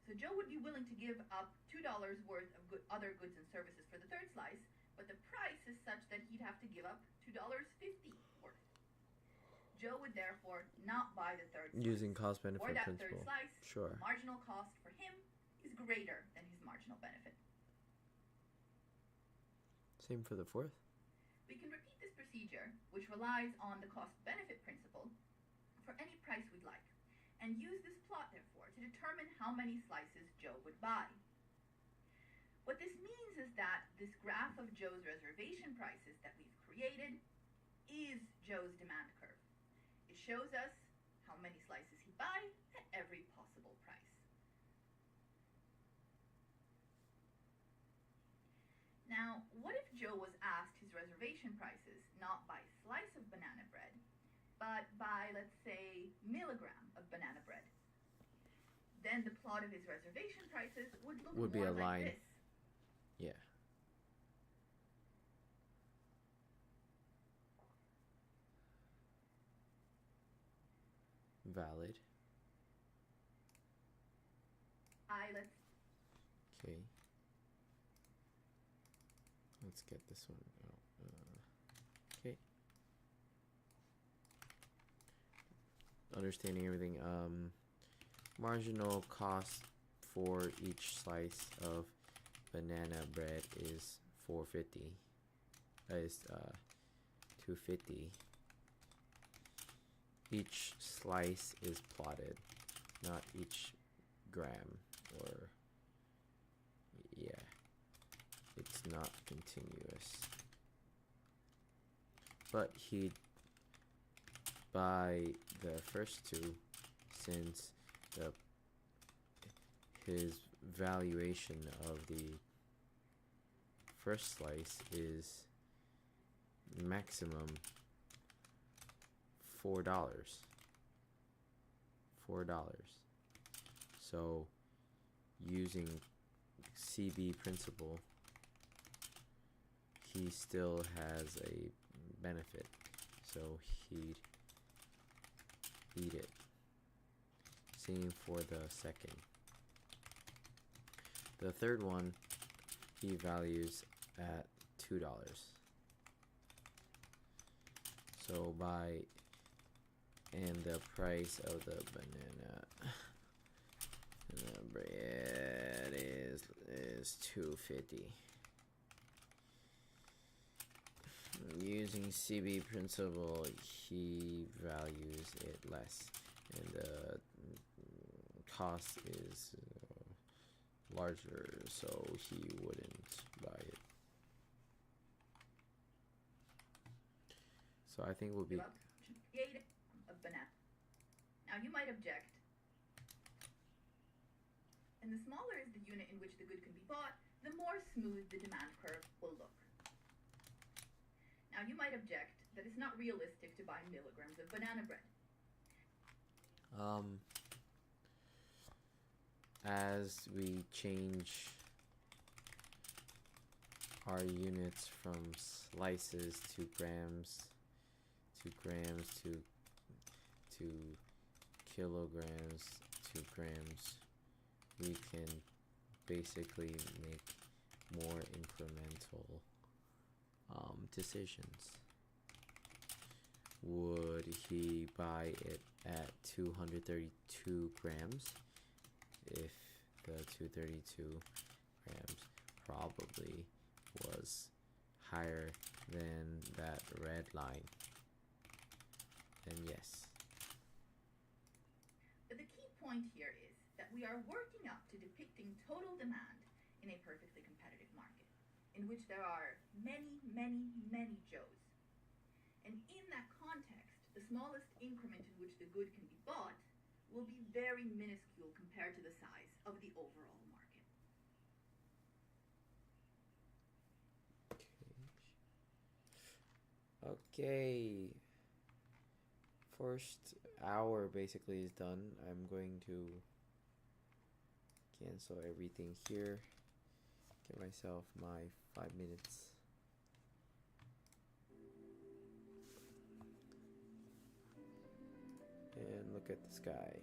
So Joe would be willing to give up $2 worth of other goods and services for the third slice, but the price is such that he'd have to give up $2.50 worth. Joe would therefore not buy the third slice. Using cost-benefit or that principle. third slice, Sure. the marginal cost for him is greater than his marginal benefit. Same for the fourth. We can repeat this procedure, which relies on the cost-benefit principle, for any price we'd like, and use this plot, therefore, to determine how many slices Joe would buy. What this means is that this graph of Joe's reservation prices that we've created is Joe's demand curve. It shows us how many slices he'd buy at every possible price. Now, what if Joe was asked his reservation prices not by slice of banana bread, but by, let's say, milligram of banana bread? Then the plot of his reservation prices would look Would be more a like line. this. Yeah. Valid. Let's Okay. Let's get this one out. Okay. Understanding everything. Marginal cost for each slice of banana bread is $4.50. Is $2.50. Each slice is plotted, not each gram, or yeah, it's not continuous. But he'd buy the first two since his valuation of the first slice is maximum $4. So using CB principle, he still has a benefit, so he'd eat it. Same for the second. The third one he values at $2. So and the price of the banana bread is $2.50. Using CB principle, he values it less, and the cost is larger, so he wouldn't buy it. So I think we'll be create a banana. Now you might object, And the smaller is the unit in which the good can be bought, the more smooth the demand curve will look. Now you might object that it's not realistic to buy milligrams of banana bread. As we change our units from slices to grams to kilograms to grams, we can basically make more incremental decisions. Would he buy it at 232 grams? If the 232 grams probably was higher than that red line, then yes. But the key point here is that we are working up to depicting total demand in a perfectly competitive market, in which there are many, many, many Joes. And in that context, the smallest increment in which the good can be bought will be very minuscule compared to the size of the overall market. Okay. First hour basically is done. I'm going to cancel everything here. Give myself my 5 minutes. And look at the sky.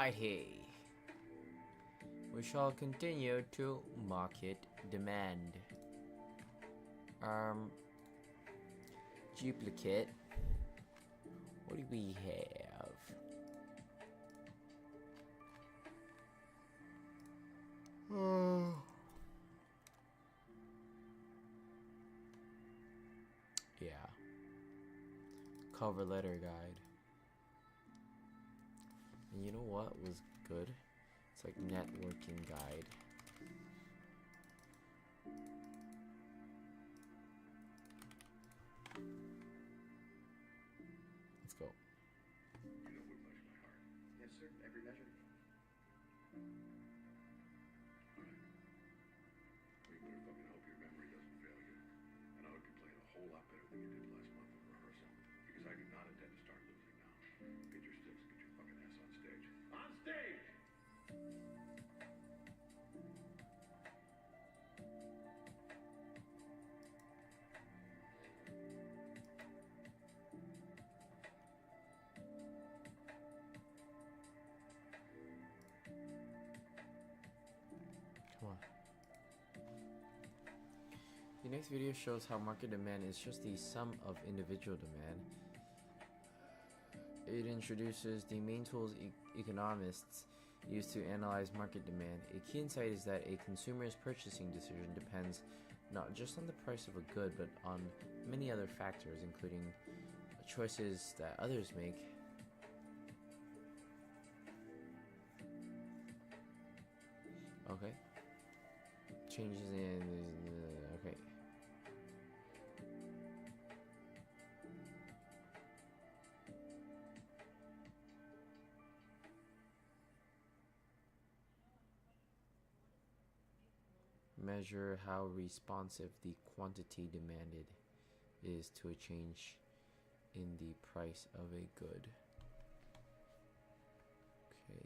Alrighty. We shall continue to market demand. Duplicate. What do we have? Yeah. Cover letter guide. And you know what was good? It's like networking guide. Let's go. You know what touched my heart? Yes, sir. Every measure. We better fucking hope your memory doesn't fail you. And I hope you're playing a whole lot better than you did last month in rehearsal. Because I do not intend to start losing now. Get your sticks, get your fucking ass on stage. On stage! Come on. The next video shows how market demand is just the sum of individual demand. It introduces the main tools economists use to analyze market demand. A key insight is that a consumer's purchasing decision depends not just on the price of a good, but on many other factors, including choices that others make. Okay. Changes in... okay. Measure how responsive the quantity demanded is to a change in the price of a good. Okay.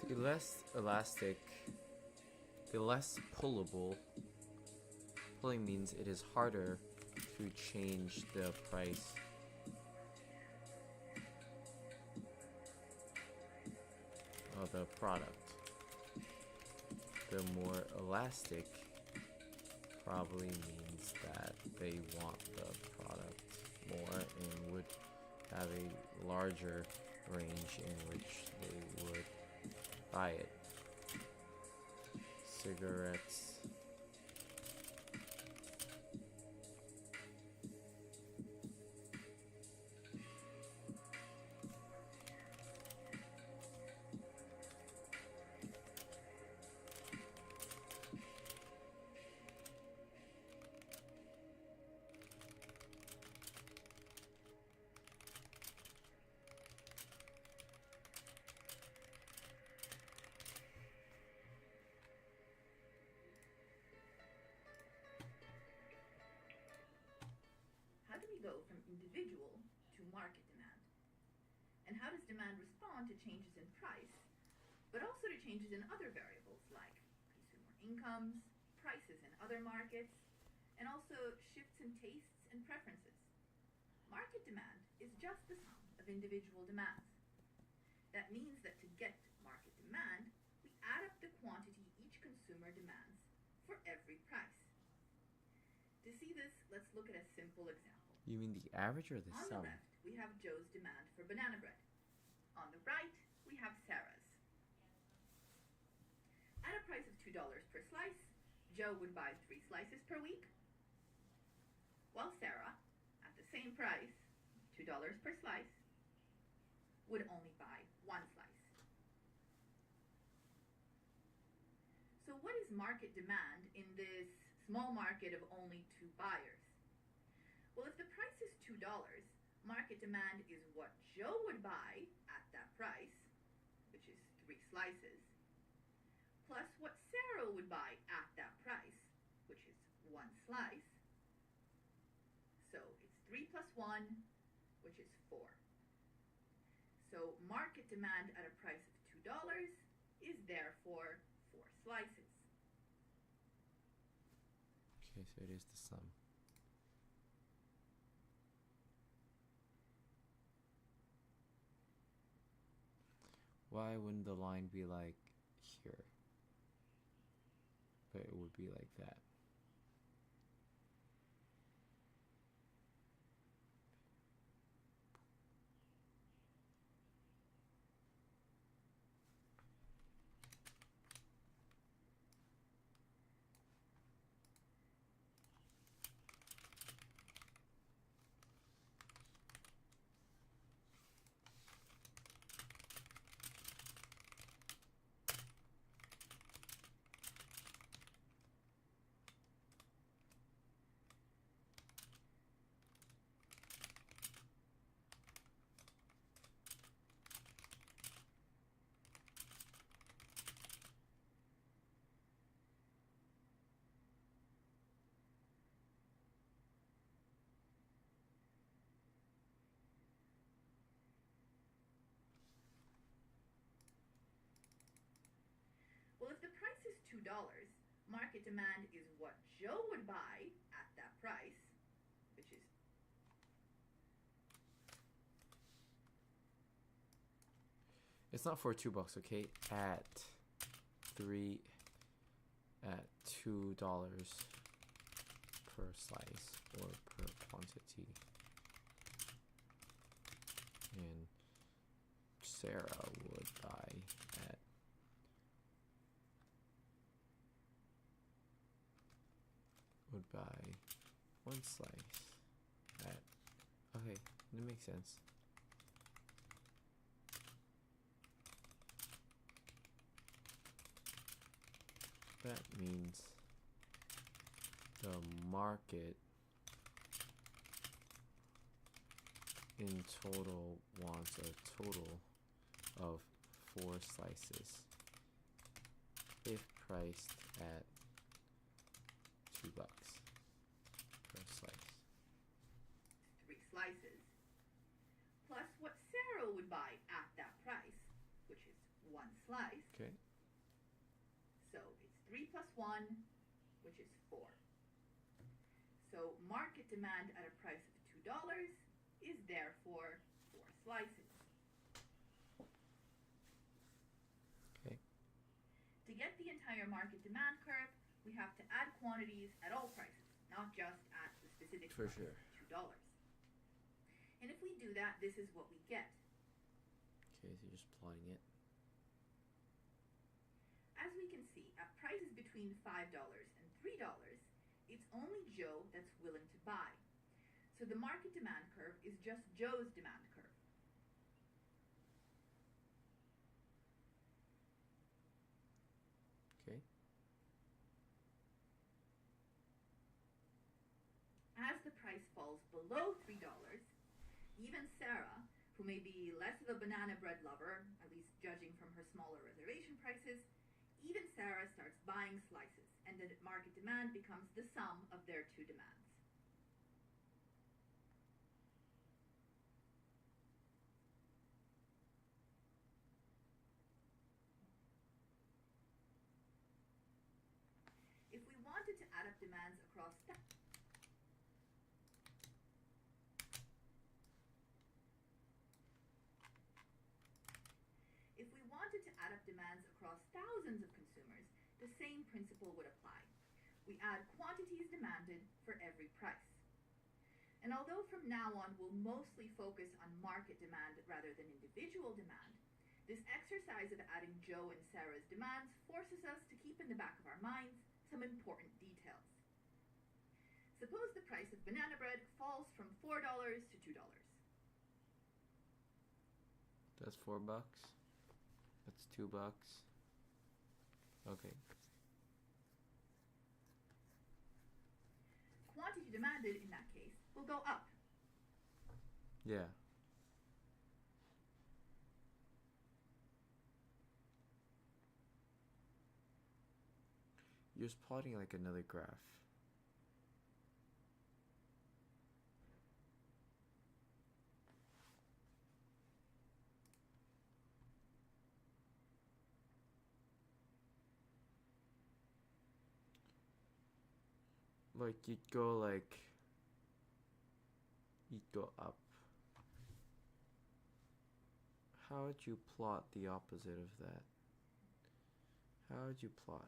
The less elastic, the less pullable. Pulling means it is harder to change the price of the product. The more elastic probably means that they want the product more and would have a larger range in which they would buy it. Cigarettes. go from individual to market demand. And how does demand respond to changes in price, but also to changes in other variables like consumer incomes, prices in other markets, and also shifts in tastes and preferences? Market demand is just the sum of individual demands. That means that to get market demand, we add up the quantity each consumer demands for every price. To see this, let's look at a simple example. You mean the average or the On sum? the left, we have Joe's demand for banana bread. On the right, we have Sarah's. At a price of $2 per slice, Joe would buy 3 slices per week, while Sarah, at the same price, $2 per slice, would only buy 1 slice. So what is market demand in this small market of only 2 buyers? Well, if the price is $2, market demand is what Joe would buy at that price, which is 3 slices, plus what Sarah would buy at that price, which is 1 slice. So it's 3 plus 1, which is 4. So market demand at a price of $2 is therefore 4 slices. Okay, so it is the sum. Why wouldn't the line be like here? But it would be like that. Well, if the price is $2, market demand is what Joe would buy at that price, which is It's not for $2, okay? At $2 per slice or per quantity. And Sarah would buy at would buy 1 slice at, okay, that makes sense. That means the market in total wants a total of 4 slices if priced at $2 per slice. 3 slices, plus what Sarah would buy at that price, which is 1 slice. Okay. So it's 3 plus 1, which is 4. So market demand at a price of $2 is therefore 4 slices. Okay. To get the entire market demand curve, we have to add quantities at all prices, not just at the specific For price sure. of $2. And if we do that, this is what we get. Okay, so you're just plotting it. As we can see, at prices between $5 and $3, it's only Joe that's willing to buy. So the market demand curve is just Joe's demand curve. Okay. As the price falls below $3, even Sarah, who may be less of a banana bread lover, at least judging from her smaller reservation prices, even Sarah starts buying slices, and the market demand becomes the sum of their 2 demands. up demands across If we wanted to add up demands across thousands of consumers, the same principle would apply. We add quantities demanded for every price. And although from now on we'll mostly focus on market demand rather than individual demand, this exercise of adding Joe and Sarah's demands forces us to keep in the back of our minds some important details. Suppose the price of banana bread falls from $4 to $2. That's $4. That's $2. Okay. Quantity demanded in that case will go up. Yeah. You're just plotting like another graph. Like you'd go up. How would you plot the opposite of that? How would you plot?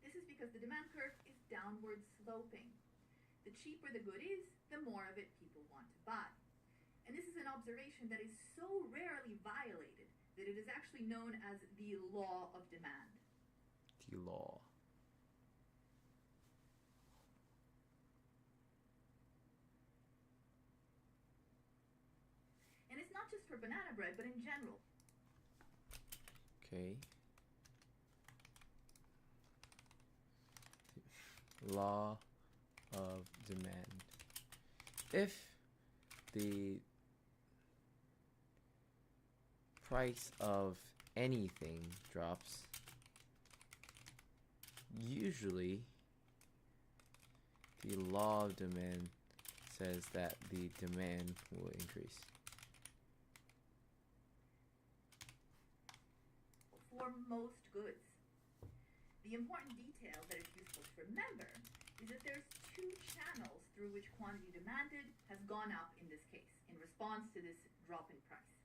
This is because the demand curve is downward sloping. The cheaper the good is, the more of it people want to buy. And this is an observation that is so rarely violated that it is actually known as the law of demand. The law. And it's not just for banana bread, but in general. Okay. Law of demand. If the price of anything drops, usually the law of demand says that the demand will increase. For most goods. The important detail that is useful to remember is that there's two channels through which quantity demanded has gone up in this case, in response to this drop in price.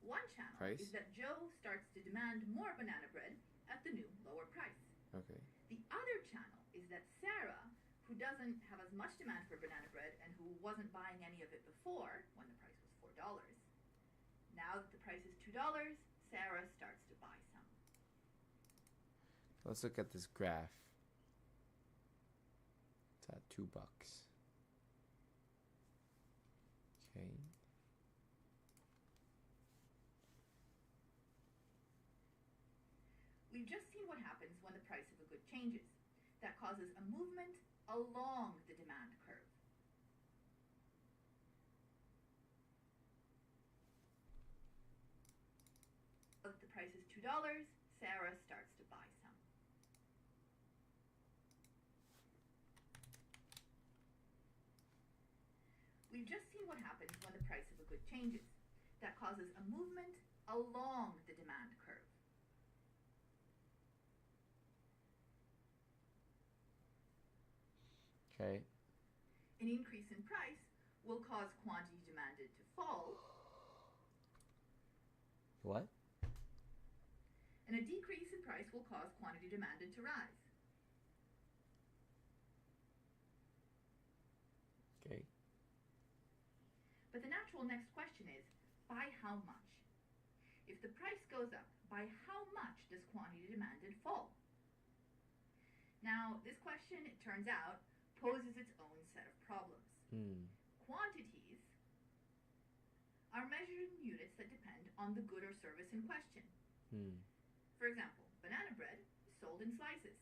One channel is that Joe starts to demand more banana bread at the new lower price. Okay. The other channel is that Sarah, who doesn't have as much demand for banana bread and who wasn't buying any of it before, when the price was $4, now that the price is $2, Sarah starts to buy some. Let's look at this graph. It's at $2. Okay. We've just seen what happens when the price of a good changes. That causes a movement along the demand curve. If the price is $2, Sarah starts to buy some. We've just seen what happens when the price of a good changes. That causes a movement along the demand curve. Okay. An increase in price will cause quantity demanded to fall. What? And a decrease in price will cause quantity demanded to rise. Okay. But the natural next question is, by how much? If the price goes up, by how much does quantity demanded fall? Now, this question, it turns out, poses its own set of problems. Quantities are measured in units that depend on the good or service in question. For example, banana bread is sold in slices.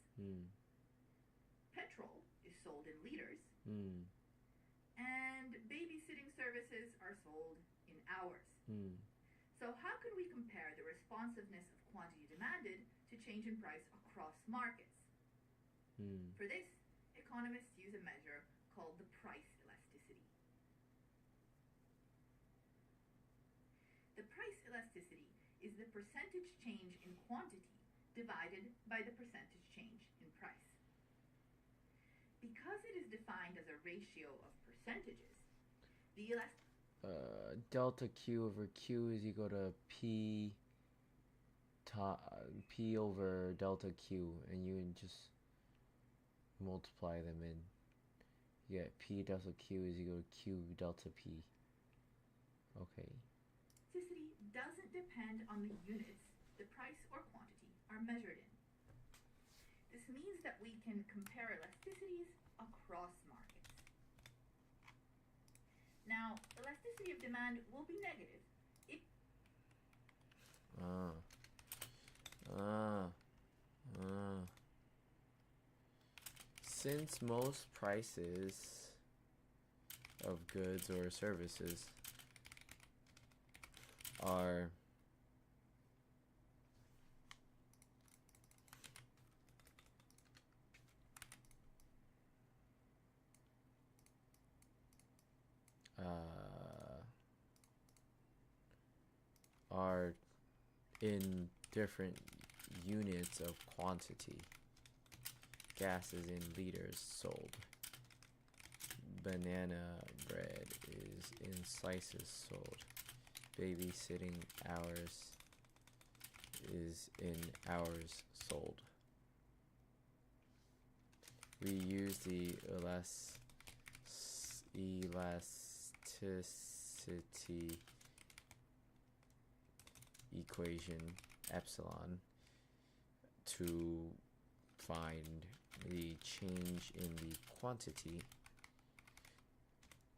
Petrol is sold in liters. And babysitting services are sold in hours. So how can we compare the responsiveness of quantity demanded to change in price across markets? For this, economists use a measure called the price elasticity. The price elasticity is the percentage change in quantity divided by the percentage change in price. Because it is defined as a ratio of percentages, the delta Q over Q is equal to P over delta Q, and you can just multiply them in. You get P delta Q is equal to Q delta P. Okay. elasticity doesn't depend on the units the price or quantity are measured in. This means that we can compare elasticities across markets. Now, elasticity of demand will be negative if Since most prices of goods or services are in different units of quantity. Gas is in liters sold. Banana bread is in slices sold. Babysitting hours is in hours sold. We use the elasticity equation epsilon to find the change in the quantity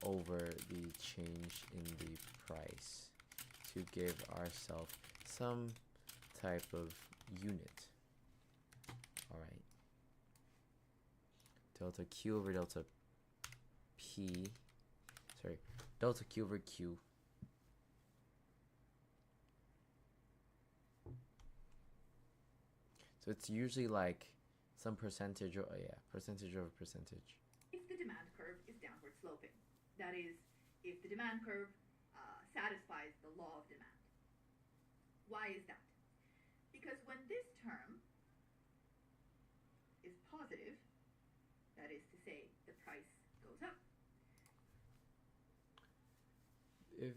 over the change in the price to give ourselves some type of unit. Alright. Delta Q over delta P. Sorry. Delta Q over Q. So it's usually like some percentage, or percentage over percentage. If the demand curve is downward sloping, that is, if the demand curve satisfies the law of demand. Why is that? Because when this term is positive, that is to say, the price goes up. If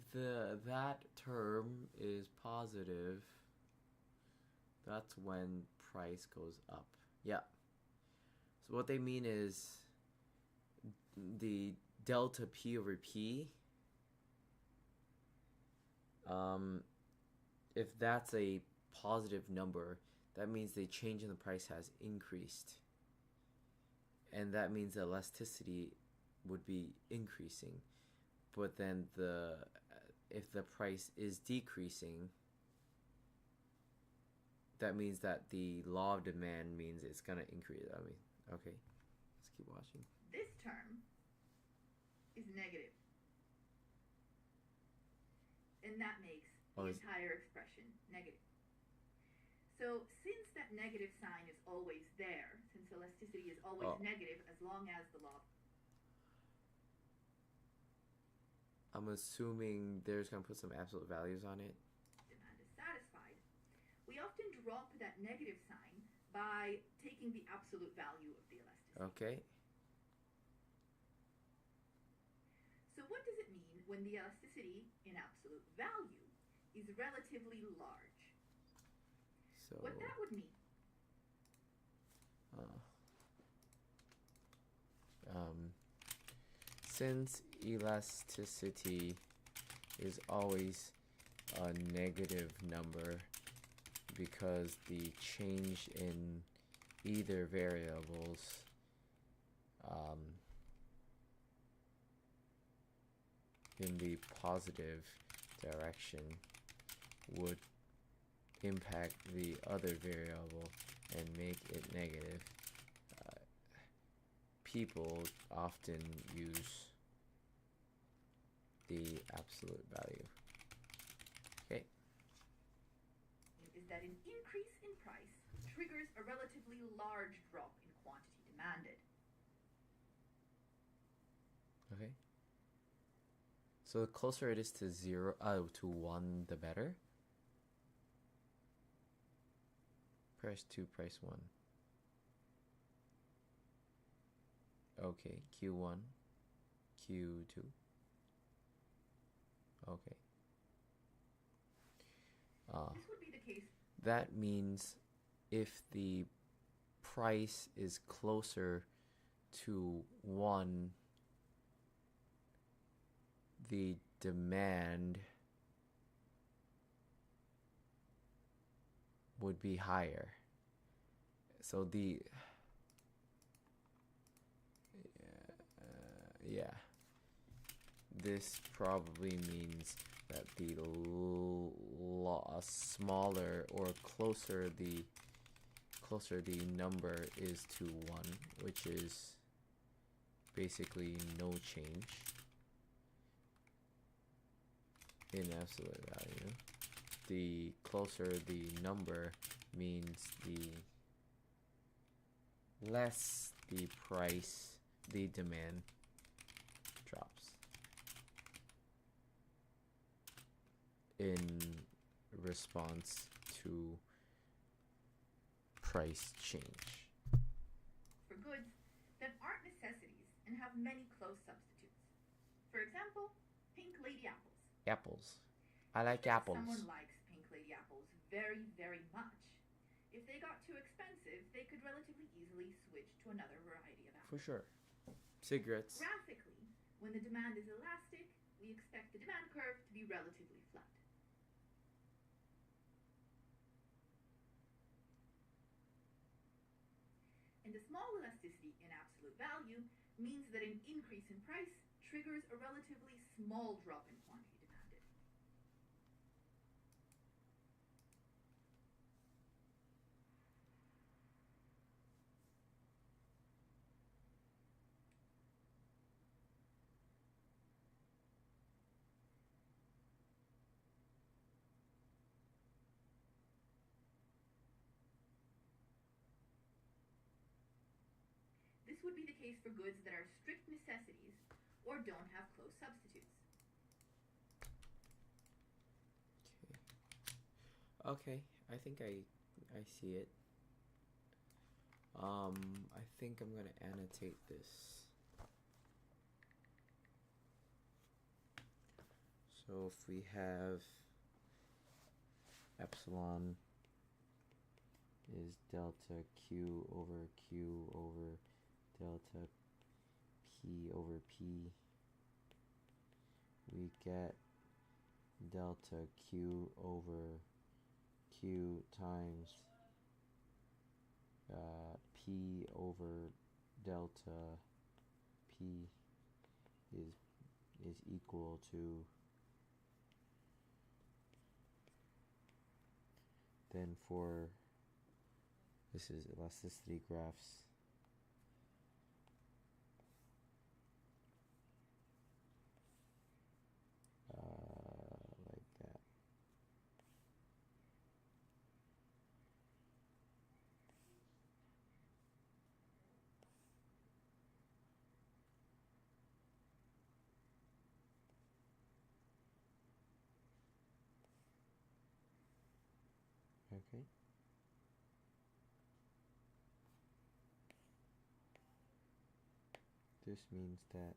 that term is positive, that's when price goes up. Yeah. So what they mean is the delta P over P, if that's a positive number, that means the change in the price has increased. And that means the elasticity would be increasing. But then if the price is decreasing, that means that the law of demand means it's gonna increase. I mean, okay, let's keep watching. This term is negative. And that makes the entire expression negative. So since that negative sign is always there, since elasticity is always negative as long as the law... I'm assuming they're just going to put some absolute values on it. Demand is satisfied. We often drop that negative sign by taking the absolute value of the elasticity. Okay. So what does it mean when the elasticity in absolute value is relatively large? So what that would mean? Since elasticity is always a negative number because the change in either variables in the positive direction would impact the other variable and make it negative, people often use the absolute value. Okay. Is that an increase in price triggers a relatively large drop in quantity demanded. Okay. So the closer it is to to 1, the better. Price 2, price 1. Okay, Q1, Q2. Okay. This would be the case. That means if the price is closer to 1, the demand would be higher. So yeah, this probably means that the smaller or closer the number is to 1, which is basically no change in absolute value. The closer the number means the less the price, the demand drops in response to price change. For goods that aren't necessities and have many close substitutes. For example, pink lady apples. Apples. I like If apples. someone likes pink lady apples very, very much, if they got too expensive, they could relatively easily switch to another variety of apples. For sure. Cigarettes. Graphically, when the demand is elastic, we expect the demand curve to be relatively flat. And a small elasticity in absolute value means that an increase in price triggers a relatively small drop in quantity demanded. This would be the case for goods that are strict necessities or don't have close substitutes. Okay, I think I see it. I think I'm gonna annotate this. So if we have epsilon is delta Q over Q over delta P over P, we get delta Q over Q times P over delta P is equal to, then for, this is elasticity graphs, like that. Okay. This means that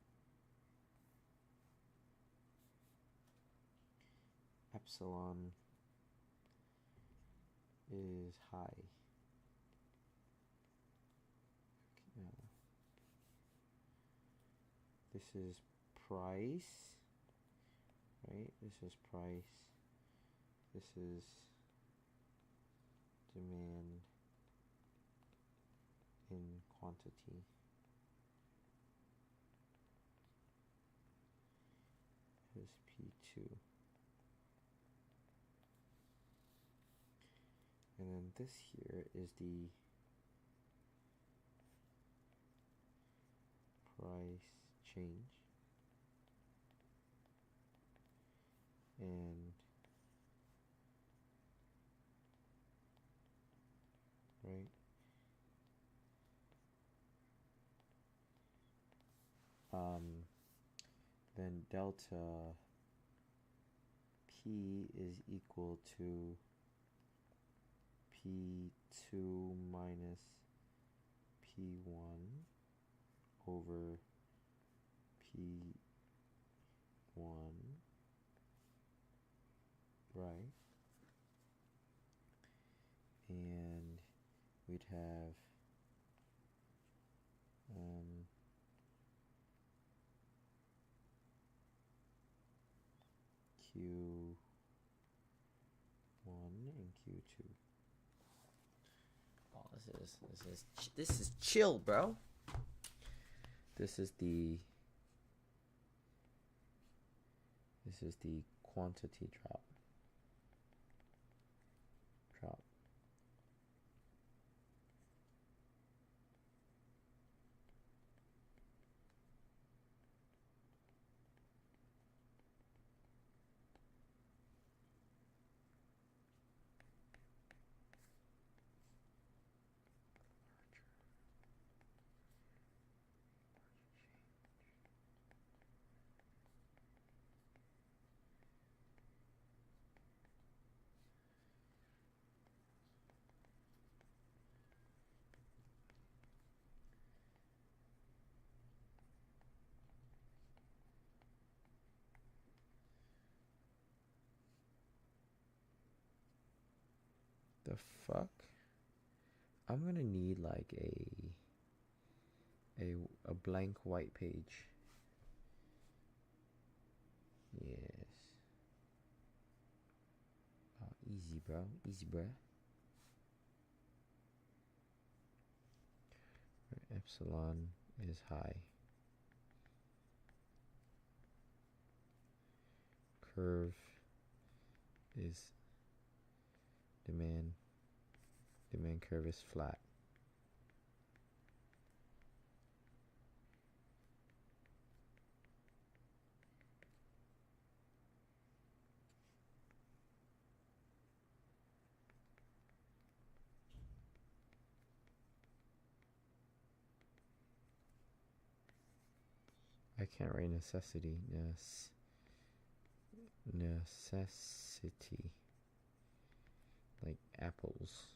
epsilon is high. This is price, right? This is price. This is demand in quantity. Is P2. And then this here is the price change. And right, then delta P is equal to P2 minus P1 over P1, right? And we'd have Q1 and Q2. Oh, this is chill, bro. This is the quantity drop. The fuck? I'm gonna need like a blank white page. Yes. Oh, easy, bro. Easy, bro. Epsilon is high. Curve is demand curve is flat. I can't write necessity. Necessity. Like apples.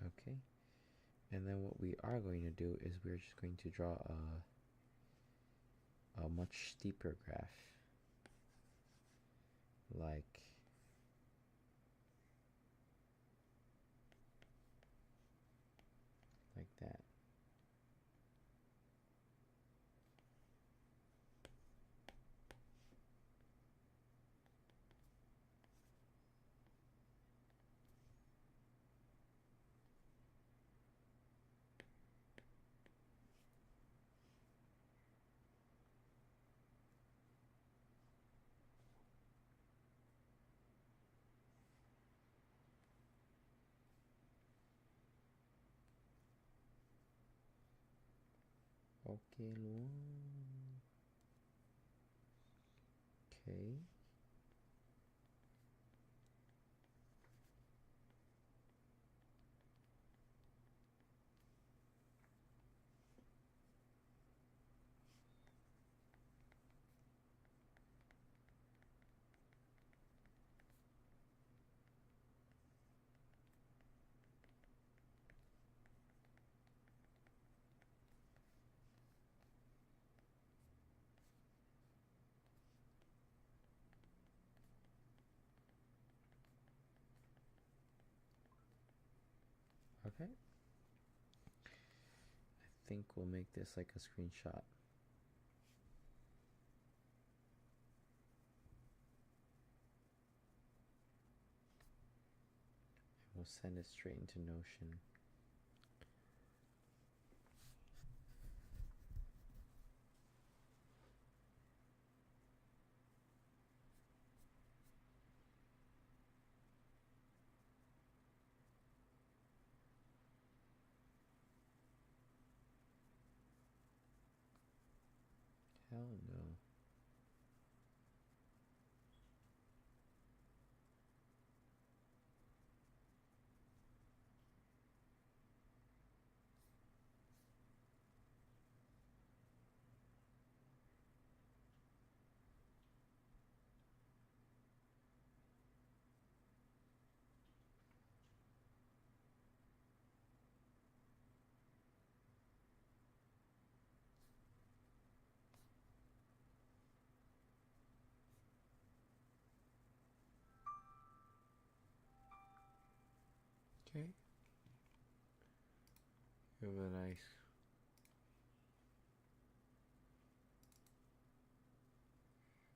Okay. And then what we are going to do is we're just going to draw a much steeper graph. Like that. Okay, okay. Okay. I think we'll make this like a screenshot. We'll send it straight into Notion. Hell no. Really nice.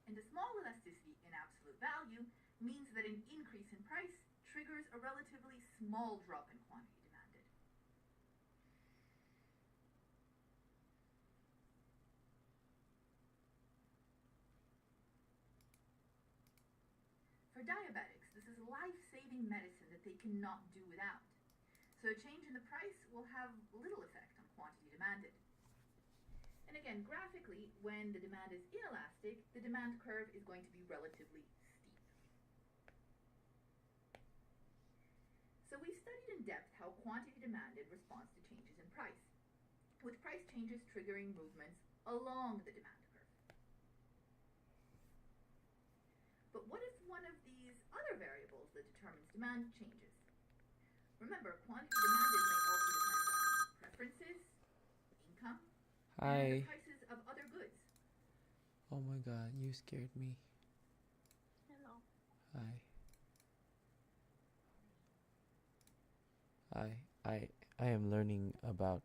And a small elasticity in absolute value means that an increase in price triggers a relatively small drop in quantity demanded. For diabetics, this is life-saving medicine that they cannot do without. So a change in the price will have little effect on quantity demanded. And again, graphically, when the demand is inelastic, the demand curve is going to be relatively steep. So we've studied in depth how quantity demanded responds to changes in price, with price changes triggering movements along the demand curve. But what if one of these other variables that determines demand changes? Remember, quantity demanded may also depend on preferences, income, and the prices of other goods. Oh my god, you scared me. Hello. Hi. I am learning about